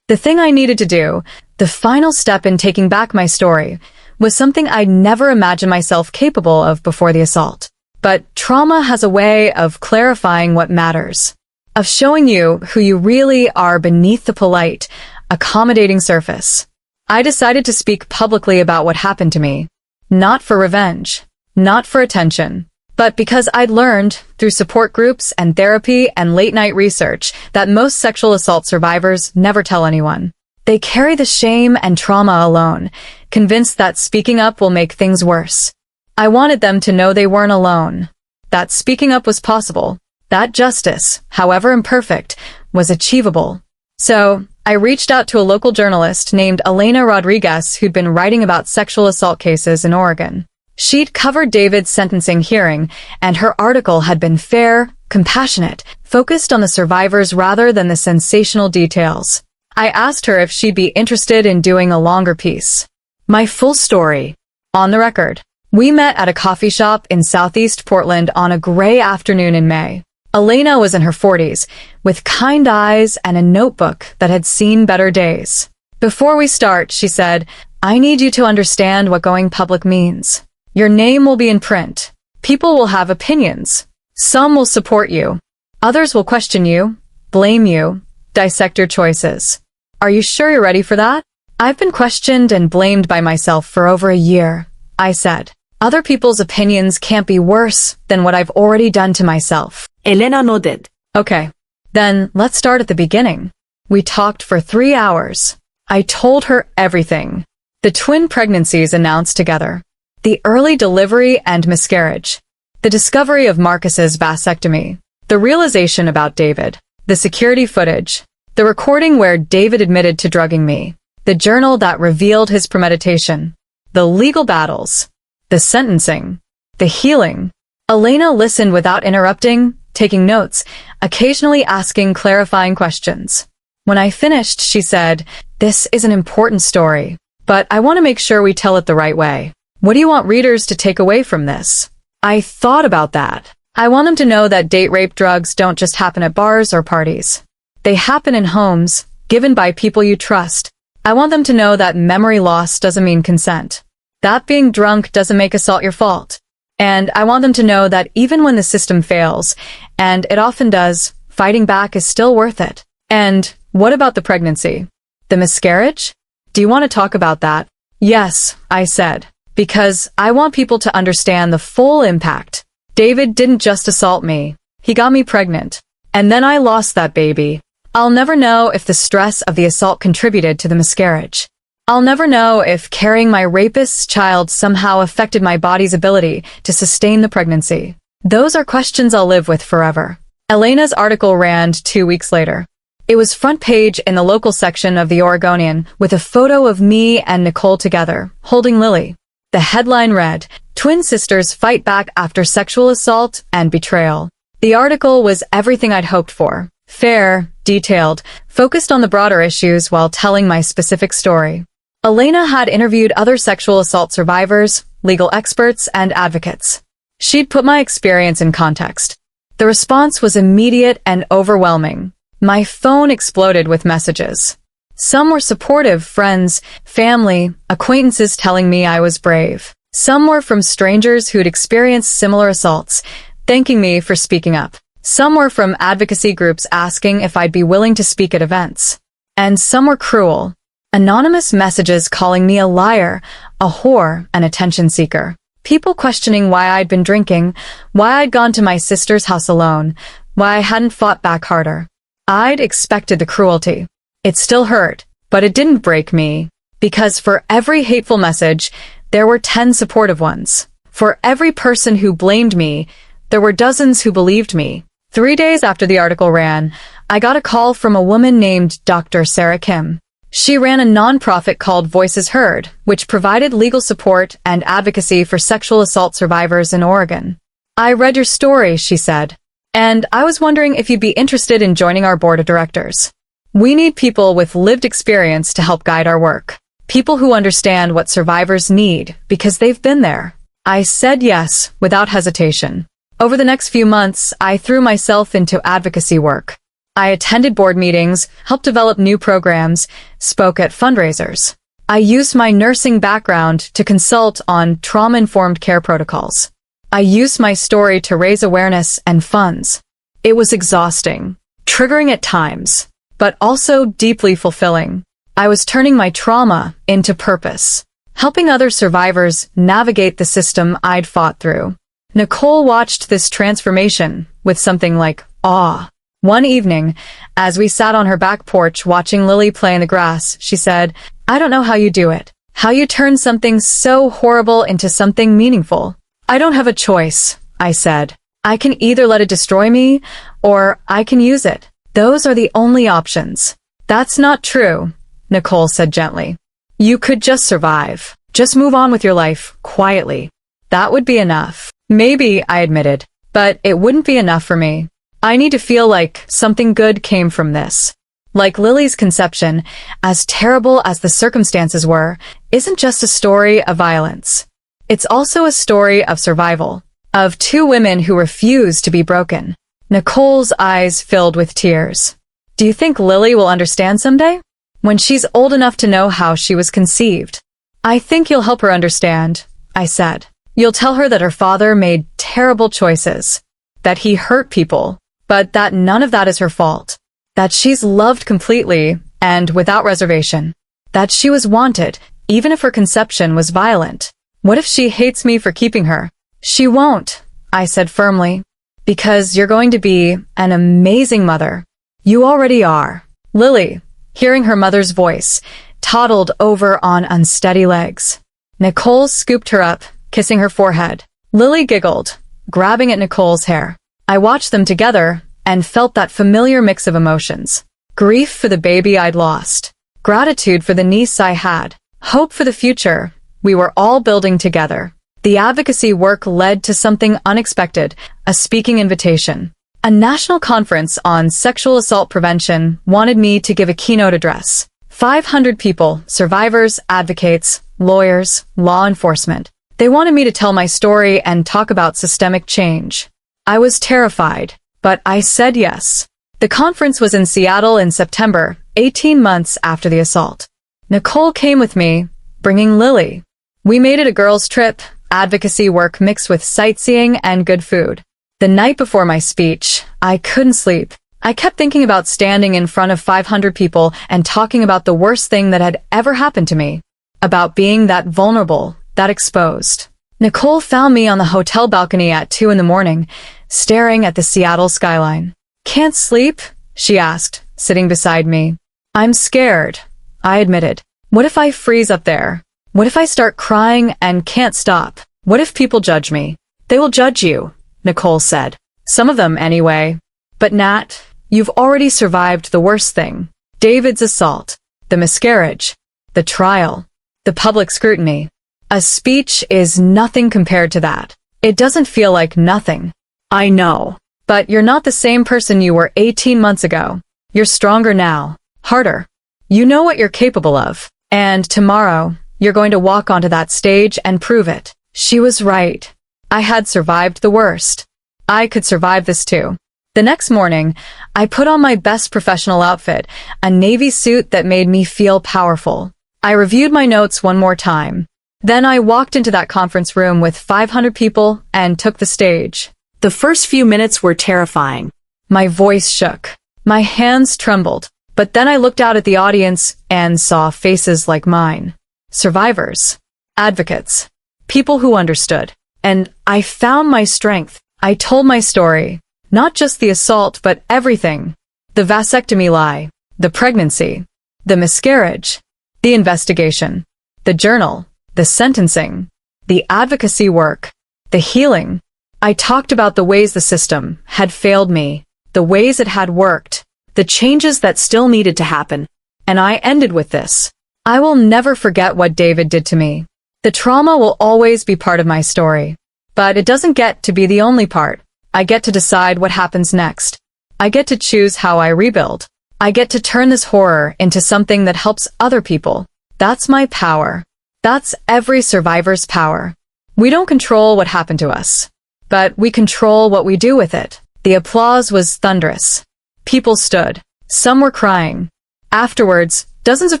The thing I needed to do, the final step in taking back my story, was something I'd never imagined myself capable of before the assault. But trauma has a way of clarifying what matters, of showing you who you really are beneath the polite, accommodating surface. I decided to speak publicly about what happened to me, not for revenge, not for attention, but because I'd learned, through support groups and therapy and late-night research, that most sexual assault survivors never tell anyone. They carry the shame and trauma alone, convinced that speaking up will make things worse. I wanted them to know they weren't alone, that speaking up was possible, that justice, however imperfect, was achievable. So, I reached out to a local journalist named Elena Rodriguez who'd been writing about sexual assault cases in Oregon. She'd covered David's sentencing hearing, and her article had been fair, compassionate, focused on the survivors rather than the sensational details. I asked her if she'd be interested in doing a longer piece. My full story. On the record. We met at a coffee shop in Southeast Portland on a gray afternoon in May. Elena was in her 40s, with kind eyes and a notebook that had seen better days. Before we start, she said, I need you to understand what going public means. Your name will be in print. People will have opinions. Some will support you. Others will question you, blame you, dissect your choices. Are you sure you're ready for that? I've been questioned and blamed by myself for over a year, I said. Other people's opinions can't be worse than what I've already done to myself. Elena nodded. Okay, then let's start at the beginning. We talked for 3 hours. I told her everything. The twin pregnancies announced together. The early delivery and miscarriage. The discovery of Marcus's vasectomy. The realization about David. The security footage. The recording where David admitted to drugging me. The journal that revealed his premeditation. The legal battles. the sentencing, the healing. Elena listened without interrupting, taking notes, occasionally asking clarifying questions. When I finished, she said, "This is an important story, but I want to make sure we tell it the right way. What do you want readers to take away from this?" I thought about that. I want them to know that date rape drugs don't just happen at bars or parties. They happen in homes, given by people you trust. I want them to know that memory loss doesn't mean consent. That being drunk doesn't make assault your fault. And I want them to know that even when the system fails, and it often does, fighting back is still worth it. And what about the pregnancy? The miscarriage? Do you want to talk about that? Yes, I said, because I want people to understand the full impact. David didn't just assault me. He got me pregnant. And then I lost that baby. I'll never know if the stress of the assault contributed to the miscarriage. I'll never know if carrying my rapist's child somehow affected my body's ability to sustain the pregnancy. Those are questions I'll live with forever. Elena's article ran 2 weeks later. It was front page in the local section of the Oregonian with a photo of me and Nicole together, holding Lily. The headline read, "Twin sisters fight back after sexual assault and betrayal." The article was everything I'd hoped for. Fair, detailed, focused on the broader issues while telling my specific story. Elena had interviewed other sexual assault survivors, legal experts, and advocates. She'd put my experience in context. The response was immediate and overwhelming. My phone exploded with messages. Some were supportive, friends, family, acquaintances telling me I was brave. Some were from strangers who'd experienced similar assaults, thanking me for speaking up. Some were from advocacy groups asking if I'd be willing to speak at events. And some were cruel. Anonymous messages calling me a liar, a whore, an attention seeker. People questioning why I'd been drinking, why I'd gone to my sister's house alone, why I hadn't fought back harder. I'd expected the cruelty. It still hurt, but it didn't break me. Because for every hateful message, there were 10 supportive ones. For every person who blamed me, there were dozens who believed me. 3 days after the article ran, I got a call from a woman named Dr. Sarah Kim. She ran a nonprofit called Voices Heard, which provided legal support and advocacy for sexual assault survivors in Oregon. "I read your story," she said, "and I was wondering if you'd be interested in joining our board of directors. We need people with lived experience to help guide our work. People who understand what survivors need because they've been there." I said yes, without hesitation. Over the next few months, I threw myself into advocacy work. I attended board meetings, helped develop new programs, spoke at fundraisers. I used my nursing background to consult on trauma-informed care protocols. I used my story to raise awareness and funds. It was exhausting, triggering at times, but also deeply fulfilling. I was turning my trauma into purpose, helping other survivors navigate the system I'd fought through. Nicole watched this transformation with something like awe. One evening, as we sat on her back porch watching Lily play in the grass, she said, "I don't know how you do it. How you turn something so horrible into something meaningful." "I don't have a choice," I said. "I can either let it destroy me, or I can use it. Those are the only options." "That's not true," Nicole said gently. "You could just survive. Just move on with your life, quietly. That would be enough." "Maybe," I admitted, "but it wouldn't be enough for me. I need to feel like something good came from this." Like Lily's conception, as terrible as the circumstances were, isn't just a story of violence. It's also a story of survival, of 2 women who refuse to be broken. Nicole's eyes filled with tears. "Do you think Lily will understand someday? When she's old enough to know how she was conceived?" "I think you'll help her understand," I said. "You'll tell her that her father made terrible choices, that he hurt people, but that none of that is her fault, that she's loved completely and without reservation, that she was wanted, even if her conception was violent. What if she hates me for keeping her?" "She won't," I said firmly, "because you're going to be an amazing mother. You already are." Lily, hearing her mother's voice, toddled over on unsteady legs. Nicole scooped her up, kissing her forehead. Lily giggled, grabbing at Nicole's hair. I watched them together and felt that familiar mix of emotions. Grief for the baby I'd lost. Gratitude for the niece I had. Hope for the future we were all building together. The advocacy work led to something unexpected, a speaking invitation. A national conference on sexual assault prevention wanted me to give a keynote address. 500 people, survivors, advocates, lawyers, law enforcement. They wanted me to tell my story and talk about systemic change. I was terrified, but I said yes. The conference was in Seattle in September, 18 months after the assault. Nicole came with me, bringing Lily. We made it a girls' trip, advocacy work mixed with sightseeing and good food. The night before my speech, I couldn't sleep. I kept thinking about standing in front of 500 people and talking about the worst thing that had ever happened to me. About being that vulnerable, that exposed. Nicole found me on the hotel balcony at 2 in the morning, staring at the Seattle skyline. "Can't sleep?" she asked, sitting beside me. "I'm scared," I admitted. "What if I freeze up there? What if I start crying and can't stop? What if people judge me?" "They will judge you," Nicole said. "Some of them, anyway. But Nat, you've already survived the worst thing. David's assault, the miscarriage, the trial, the public scrutiny. A speech is nothing compared to that. It doesn't feel like nothing." "I know. But you're not the same person you were 18 months ago. You're stronger now, harder. You know what you're capable of. And tomorrow, you're going to walk onto that stage and prove it." She was right. I had survived the worst. I could survive this too. The next morning, I put on my best professional outfit, a navy suit that made me feel powerful. I reviewed my notes one more time. Then I walked into that conference room with 500 people and took the stage. The first few minutes were terrifying. My voice shook. My hands trembled. But then I looked out at the audience and saw faces like mine. Survivors. Advocates. People who understood. And I found my strength. I told my story. Not just the assault, but everything. The vasectomy lie. The pregnancy. The miscarriage. The investigation. The journal. The sentencing. The advocacy work. The healing. I talked about the ways the system had failed me. The ways it had worked. The changes that still needed to happen. And I ended with this. I will never forget what David did to me. The trauma will always be part of my story. But it doesn't get to be the only part. I get to decide what happens next. I get to choose how I rebuild. I get to turn this horror into something that helps other people. That's my power. That's every survivor's power. We don't control what happened to us, but we control what we do with it. The applause was thunderous. People stood. Some were crying. Afterwards, dozens of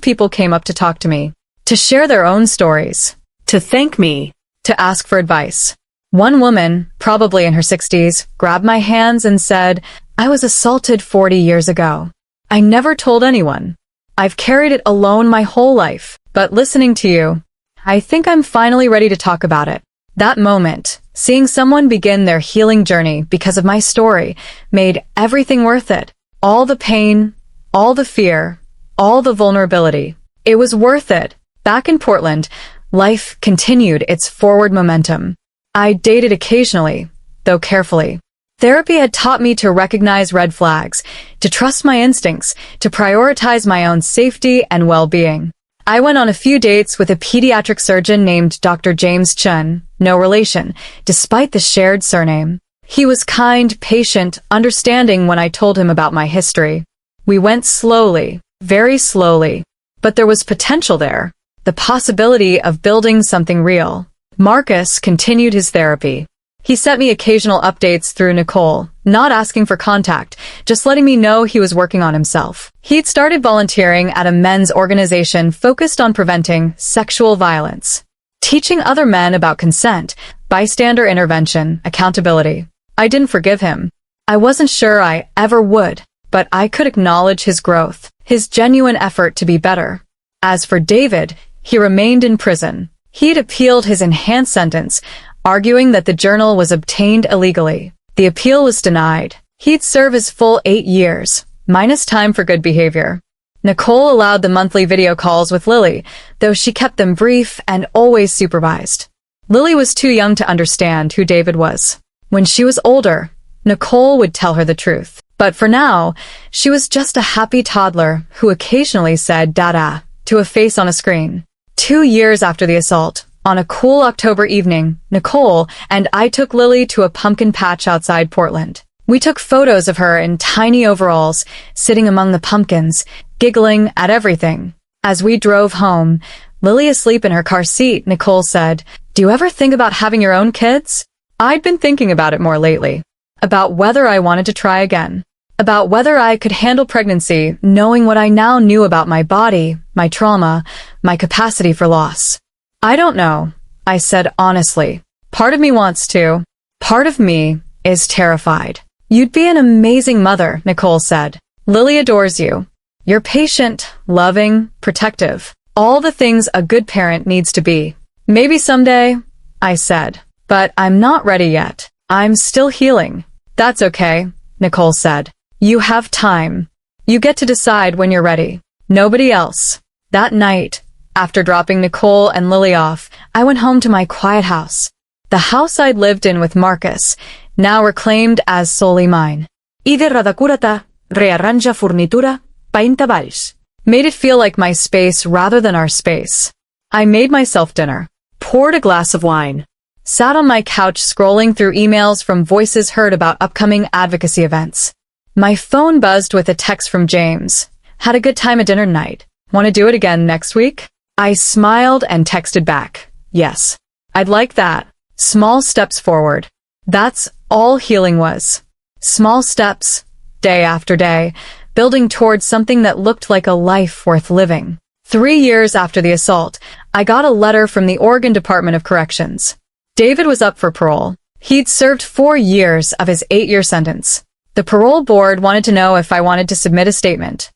people came up to talk to me, to share their own stories, to thank me, to ask for advice. One woman, probably in her 60s, grabbed my hands and said, "I was assaulted 40 years ago. I never told anyone. I've carried it alone my whole life. But listening to you, I think I'm finally ready to talk about it." That moment, seeing someone begin their healing journey because of my story, made everything worth it. All the pain, all the fear, all the vulnerability. It was worth it. Back in Portland, life continued its forward momentum. I dated occasionally, though carefully. Therapy had taught me to recognize red flags, to trust my instincts, to prioritize my own safety and well-being. I went on a few dates with a pediatric surgeon named Dr. James Chun, no relation, despite the shared surname. He was kind, patient, understanding when I told him about my history. We went slowly, very slowly, but there was potential there, the possibility of building something real. Marcus continued his therapy. He sent me occasional updates through Nicole, not asking for contact, just letting me know he was working on himself. He'd started volunteering at a men's organization focused on preventing sexual violence, teaching other men about consent, bystander intervention, accountability. I didn't forgive him. I wasn't sure I ever would, but I could acknowledge his growth, his genuine effort to be better. As for David, he remained in prison. He'd appealed his enhanced sentence, arguing that the journal was obtained illegally. The appeal was denied. He'd serve his full 8 years, minus time for good behavior. Nicole allowed the monthly video calls with Lily, though she kept them brief and always supervised. Lily was too young to understand who David was. When she was older, Nicole would tell her the truth. But for now, she was just a happy toddler who occasionally said "dada" to a face on a screen. 2 years after the assault, On a cool October evening, Nicole and I took Lily to a pumpkin patch outside Portland. We took photos of her in tiny overalls, sitting among the pumpkins, giggling at everything. As we drove home, Lily asleep in her car seat, Nicole said, "Do you ever think about having your own kids?" I'd been thinking about it more lately. About whether I wanted to try again. About whether I could handle pregnancy, knowing what I now knew about my body, my trauma, my capacity for loss. I don't know, I said honestly. Part of me wants to. Part of me is terrified. You'd be an amazing mother, Nicole said. Lily adores you. You're patient, loving, protective. All the things a good parent needs to be. Maybe someday, I said. But I'm not ready yet. I'm still healing. That's okay, Nicole said. You have time. You get to decide when you're ready. Nobody else. That night, after dropping Nicole and Lily off, I went home to my quiet house. The house I'd lived in with Marcus, now reclaimed as solely mine. Ide radacurata, rearranja fornitura, painta valls. Made it feel like my space rather than our space. I made myself dinner. Poured a glass of wine. Sat on my couch scrolling through emails from voices heard about upcoming advocacy events. My phone buzzed with a text from James. Had a good time at dinner tonight. Want to do it again next week? I smiled and texted back. Yes. I'd like that. Small steps forward. That's all healing was. Small steps, day after day, building towards something that looked like a life worth living. 3 years after the assault, I got a letter from the Oregon Department of Corrections. David was up for parole. He'd served 4 years of his 8-year sentence. The parole board wanted to know if I wanted to submit a statement.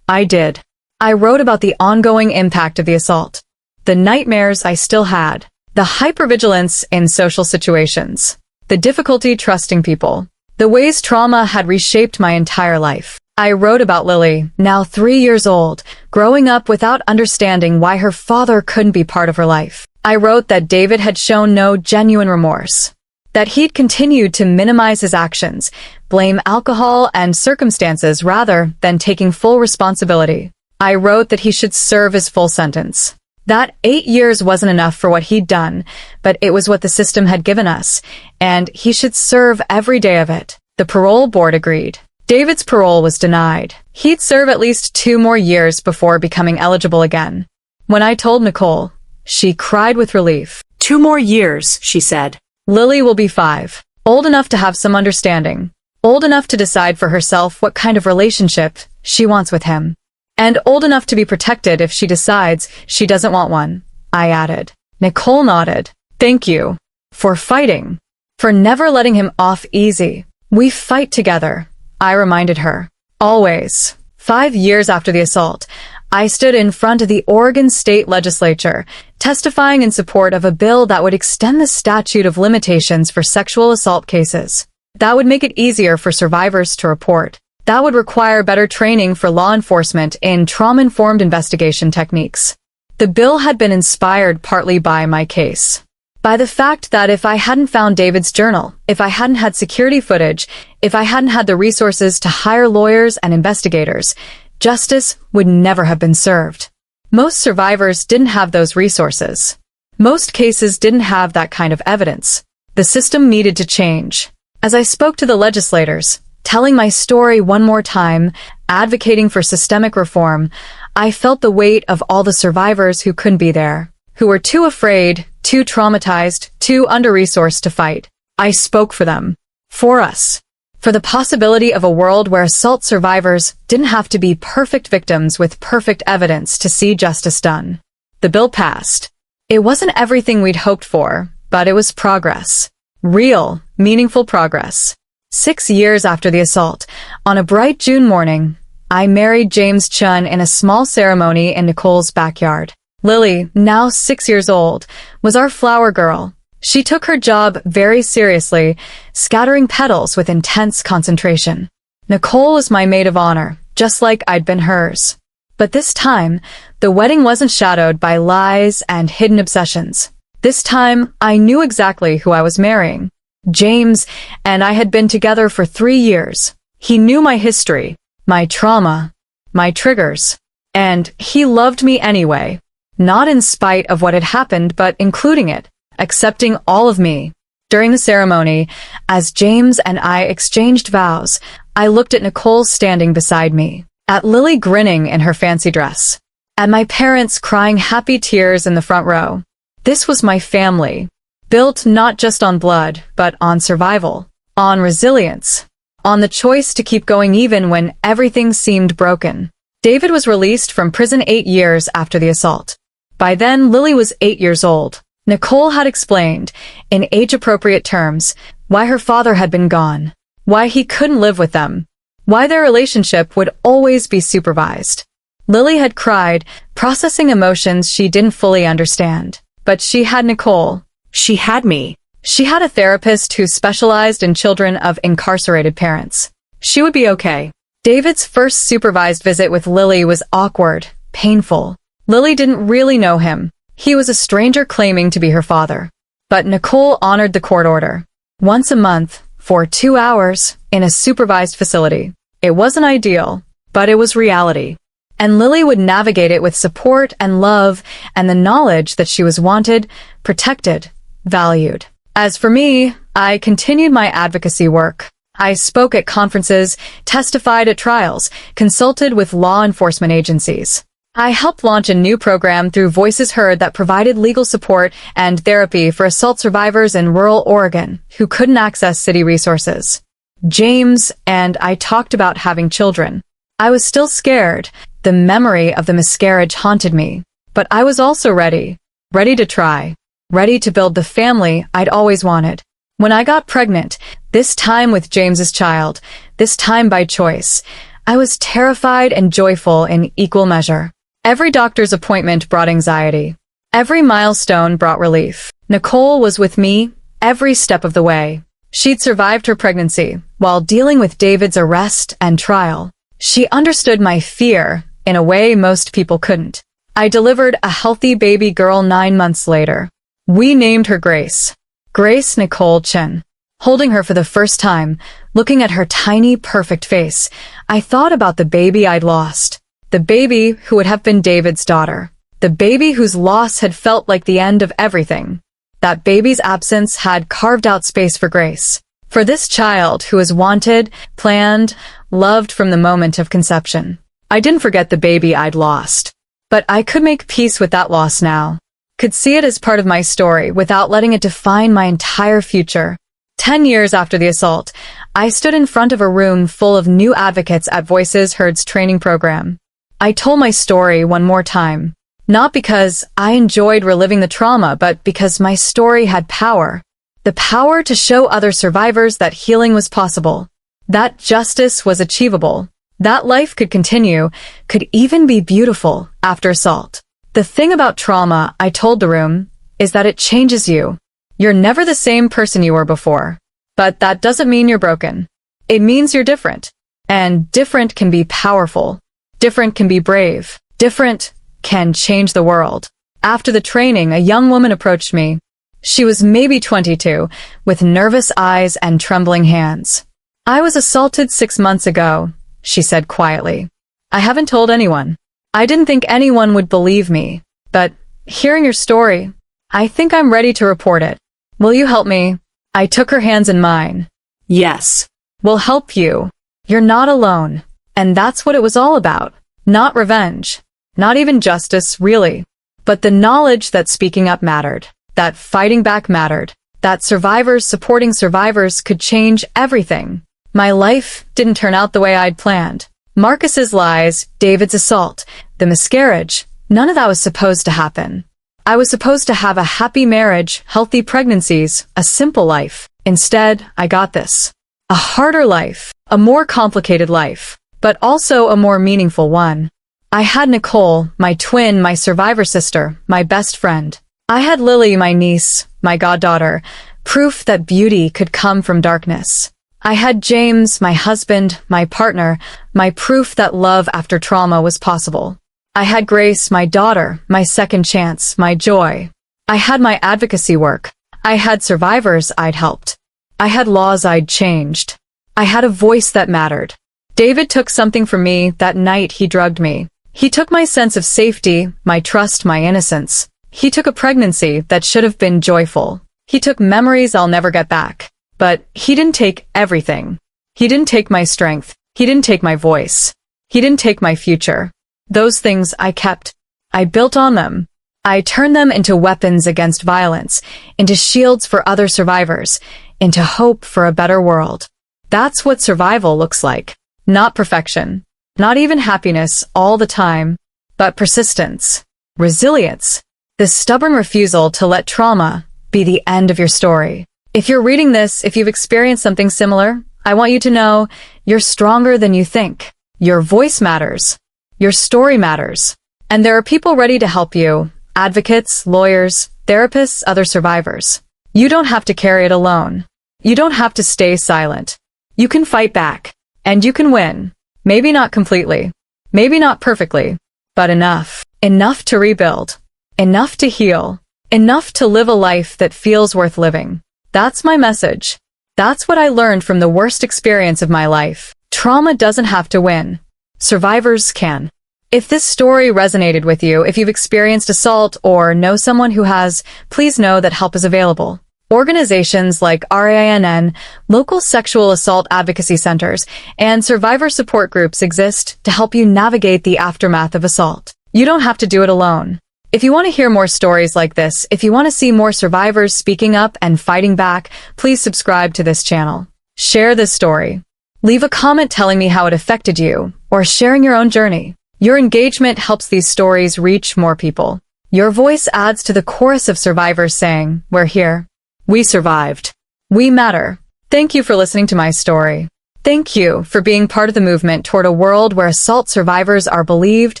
I did. I wrote about the ongoing impact of the assault, the nightmares I still had, the hypervigilance in social situations, the difficulty trusting people, the ways trauma had reshaped my entire life. I wrote about Lily, now 3 years old, growing up without understanding why her father couldn't be part of her life. I wrote that David had shown no genuine remorse, that he'd continued to minimize his actions, blame alcohol and circumstances rather than taking full responsibility. I wrote that he should serve his full sentence. That 8 years wasn't enough for what he'd done, but it was what the system had given us, and he should serve every day of it. The parole board agreed. David's parole was denied. He'd serve at least 2 more years before becoming eligible again. When I told Nicole, she cried with relief. 2 more years, she said. Lily will be 5. Old enough to have some understanding. Old enough to decide for herself what kind of relationship she wants with him. And old enough to be protected if she decides she doesn't want one, I added. Nicole nodded. Thank you. For fighting. For never letting him off easy. We fight together, I reminded her. Always. 5 years after the assault, I stood in front of the Oregon State Legislature, testifying in support of a bill that would extend the statute of limitations for sexual assault cases. That would make it easier for survivors to report. That would require better training for law enforcement in trauma-informed investigation techniques. The bill had been inspired partly by my case. By the fact that if I hadn't found David's journal, if I hadn't had security footage, if I hadn't had the resources to hire lawyers and investigators, justice would never have been served. Most survivors didn't have those resources. Most cases didn't have that kind of evidence. The system needed to change. As I spoke to the legislators, telling my story one more time, advocating for systemic reform, I felt the weight of all the survivors who couldn't be there, who were too afraid, too traumatized, too under-resourced to fight. I spoke for them. For us. For the possibility of a world where assault survivors didn't have to be perfect victims with perfect evidence to see justice done. The bill passed. It wasn't everything we'd hoped for, but it was progress. Real, meaningful progress. 6 years after the assault, on a bright June morning, I married James Chun in a small ceremony in Nicole's backyard. Lily, now 6 years old, was our flower girl. She took her job very seriously, scattering petals with intense concentration. Nicole was my maid of honor, just like I'd been hers. But this time, the wedding wasn't shadowed by lies and hidden obsessions. This time, I knew exactly who I was marrying. James and I had been together for 3 years. He knew my history, my trauma, my triggers, and he loved me anyway. Not in spite of what had happened, but including it, accepting all of me. During the ceremony, as James and I exchanged vows, I looked at Nicole standing beside me, at Lily grinning in her fancy dress, at my parents crying happy tears in the front row. This was my family, built not just on blood, but on survival, on resilience, on the choice to keep going even when everything seemed broken. David was released from prison 8 years after the assault. By then, Lily was 8 years old. Nicole had explained, in age-appropriate terms, why her father had been gone, why he couldn't live with them, why their relationship would always be supervised. Lily had cried, processing emotions she didn't fully understand. But she had Nicole. She had me. She had a therapist who specialized in children of incarcerated parents. She would be okay. David's first supervised visit with Lily was awkward, painful. Lily didn't really know him. He was a stranger claiming to be her father. But Nicole honored the court order. Once a month, for 2 hours, in a supervised facility. It wasn't ideal, but it was reality. And Lily would navigate it with support and love and the knowledge that she was wanted, protected, valued. As for me, I continued my advocacy work. I spoke at conferences, testified at trials, consulted with law enforcement agencies. I helped launch a new program through Voices Heard that provided legal support and therapy for assault survivors in rural Oregon who couldn't access city resources. James and I talked about having children. I was still scared. The memory of the miscarriage haunted me. But I was also ready to try, ready to build the family I'd always wanted. When I got pregnant, this time with James's child, this time by choice, I was terrified and joyful in equal measure. Every doctor's appointment brought anxiety. Every milestone brought relief. Nicole was with me every step of the way. She'd survived her pregnancy while dealing with David's arrest and trial. She understood my fear in a way most people couldn't. I delivered a healthy baby girl 9 months later. We named her Grace. Grace Nicole Chen. Holding her for the first time, looking at her tiny, perfect face, I thought about the baby I'd lost. The baby who would have been David's daughter. The baby whose loss had felt like the end of everything. That baby's absence had carved out space for Grace. For this child who was wanted, planned, loved from the moment of conception. I didn't forget the baby I'd lost. But I could make peace with that loss now. Could see it as part of my story without letting it define my entire future. 10 years after the assault, I stood in front of a room full of new advocates at Voices Heard's training program. I told my story one more time. Not because I enjoyed reliving the trauma, but because my story had power. The power to show other survivors that healing was possible. That justice was achievable. That life could continue, could even be beautiful after assault. The thing about trauma, I told the room, is that it changes you. You're never the same person you were before. But that doesn't mean you're broken. It means you're different. And different can be powerful. Different can be brave. Different can change the world. After the training, a young woman approached me. She was maybe 22, with nervous eyes and trembling hands. I was assaulted 6 months ago, she said quietly. I haven't told anyone. I didn't think anyone would believe me. But, hearing your story, I think I'm ready to report it. Will you help me? I took her hands in mine. Yes. We'll help you. You're not alone. And that's what it was all about. Not revenge. Not even justice, really. But the knowledge that speaking up mattered. That fighting back mattered. That survivors supporting survivors could change everything. My life didn't turn out the way I'd planned. Marcus's lies, David's assault, the miscarriage, none of that was supposed to happen. I was supposed to have a happy marriage, healthy pregnancies, a simple life. Instead, I got this. A harder life, a more complicated life, but also a more meaningful one. I had Nicole, my twin, my survivor sister, my best friend. I had Lily, my niece, my goddaughter, proof that beauty could come from darkness. I had James, my husband, my partner, my proof that love after trauma was possible. I had Grace, my daughter, my second chance, my joy. I had my advocacy work. I had survivors I'd helped. I had laws I'd changed. I had a voice that mattered. David took something from me that night he drugged me. He took my sense of safety, my trust, my innocence. He took a pregnancy that should have been joyful. He took memories I'll never get back. But he didn't take everything. He didn't take my strength. He didn't take my voice. He didn't take my future. Those things I kept. I built on them. I turned them into weapons against violence, into shields for other survivors, into hope for a better world. That's what survival looks like. Not perfection. Not even happiness all the time, but persistence, resilience, the stubborn refusal to let trauma be the end of your story. If you're reading this, if you've experienced something similar, I want you to know you're stronger than you think. Your voice matters. Your story matters. And there are people ready to help you. Advocates, lawyers, therapists, other survivors. You don't have to carry it alone. You don't have to stay silent. You can fight back. And you can win. Maybe not completely. Maybe not perfectly. But enough. Enough to rebuild. Enough to heal. Enough to live a life that feels worth living. That's my message. That's what I learned from the worst experience of my life. Trauma doesn't have to win. Survivors can. If this story resonated with you, if you've experienced assault or know someone who has, please know that help is available. Organizations like RAINN, local sexual assault advocacy centers, and survivor support groups exist to help you navigate the aftermath of assault. You don't have to do it alone. If you want to hear more stories like this, if you want to see more survivors speaking up and fighting back, please subscribe to this channel. Share this story. Leave a comment telling me how it affected you, or sharing your own journey. Your engagement helps these stories reach more people. Your voice adds to the chorus of survivors saying, "We're here. We survived. We matter." Thank you for listening to my story. Thank you for being part of the movement toward a world where assault survivors are believed,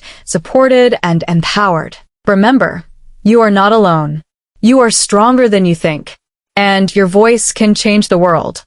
supported, and empowered. Remember, you are not alone. You are stronger than you think. And your voice can change the world.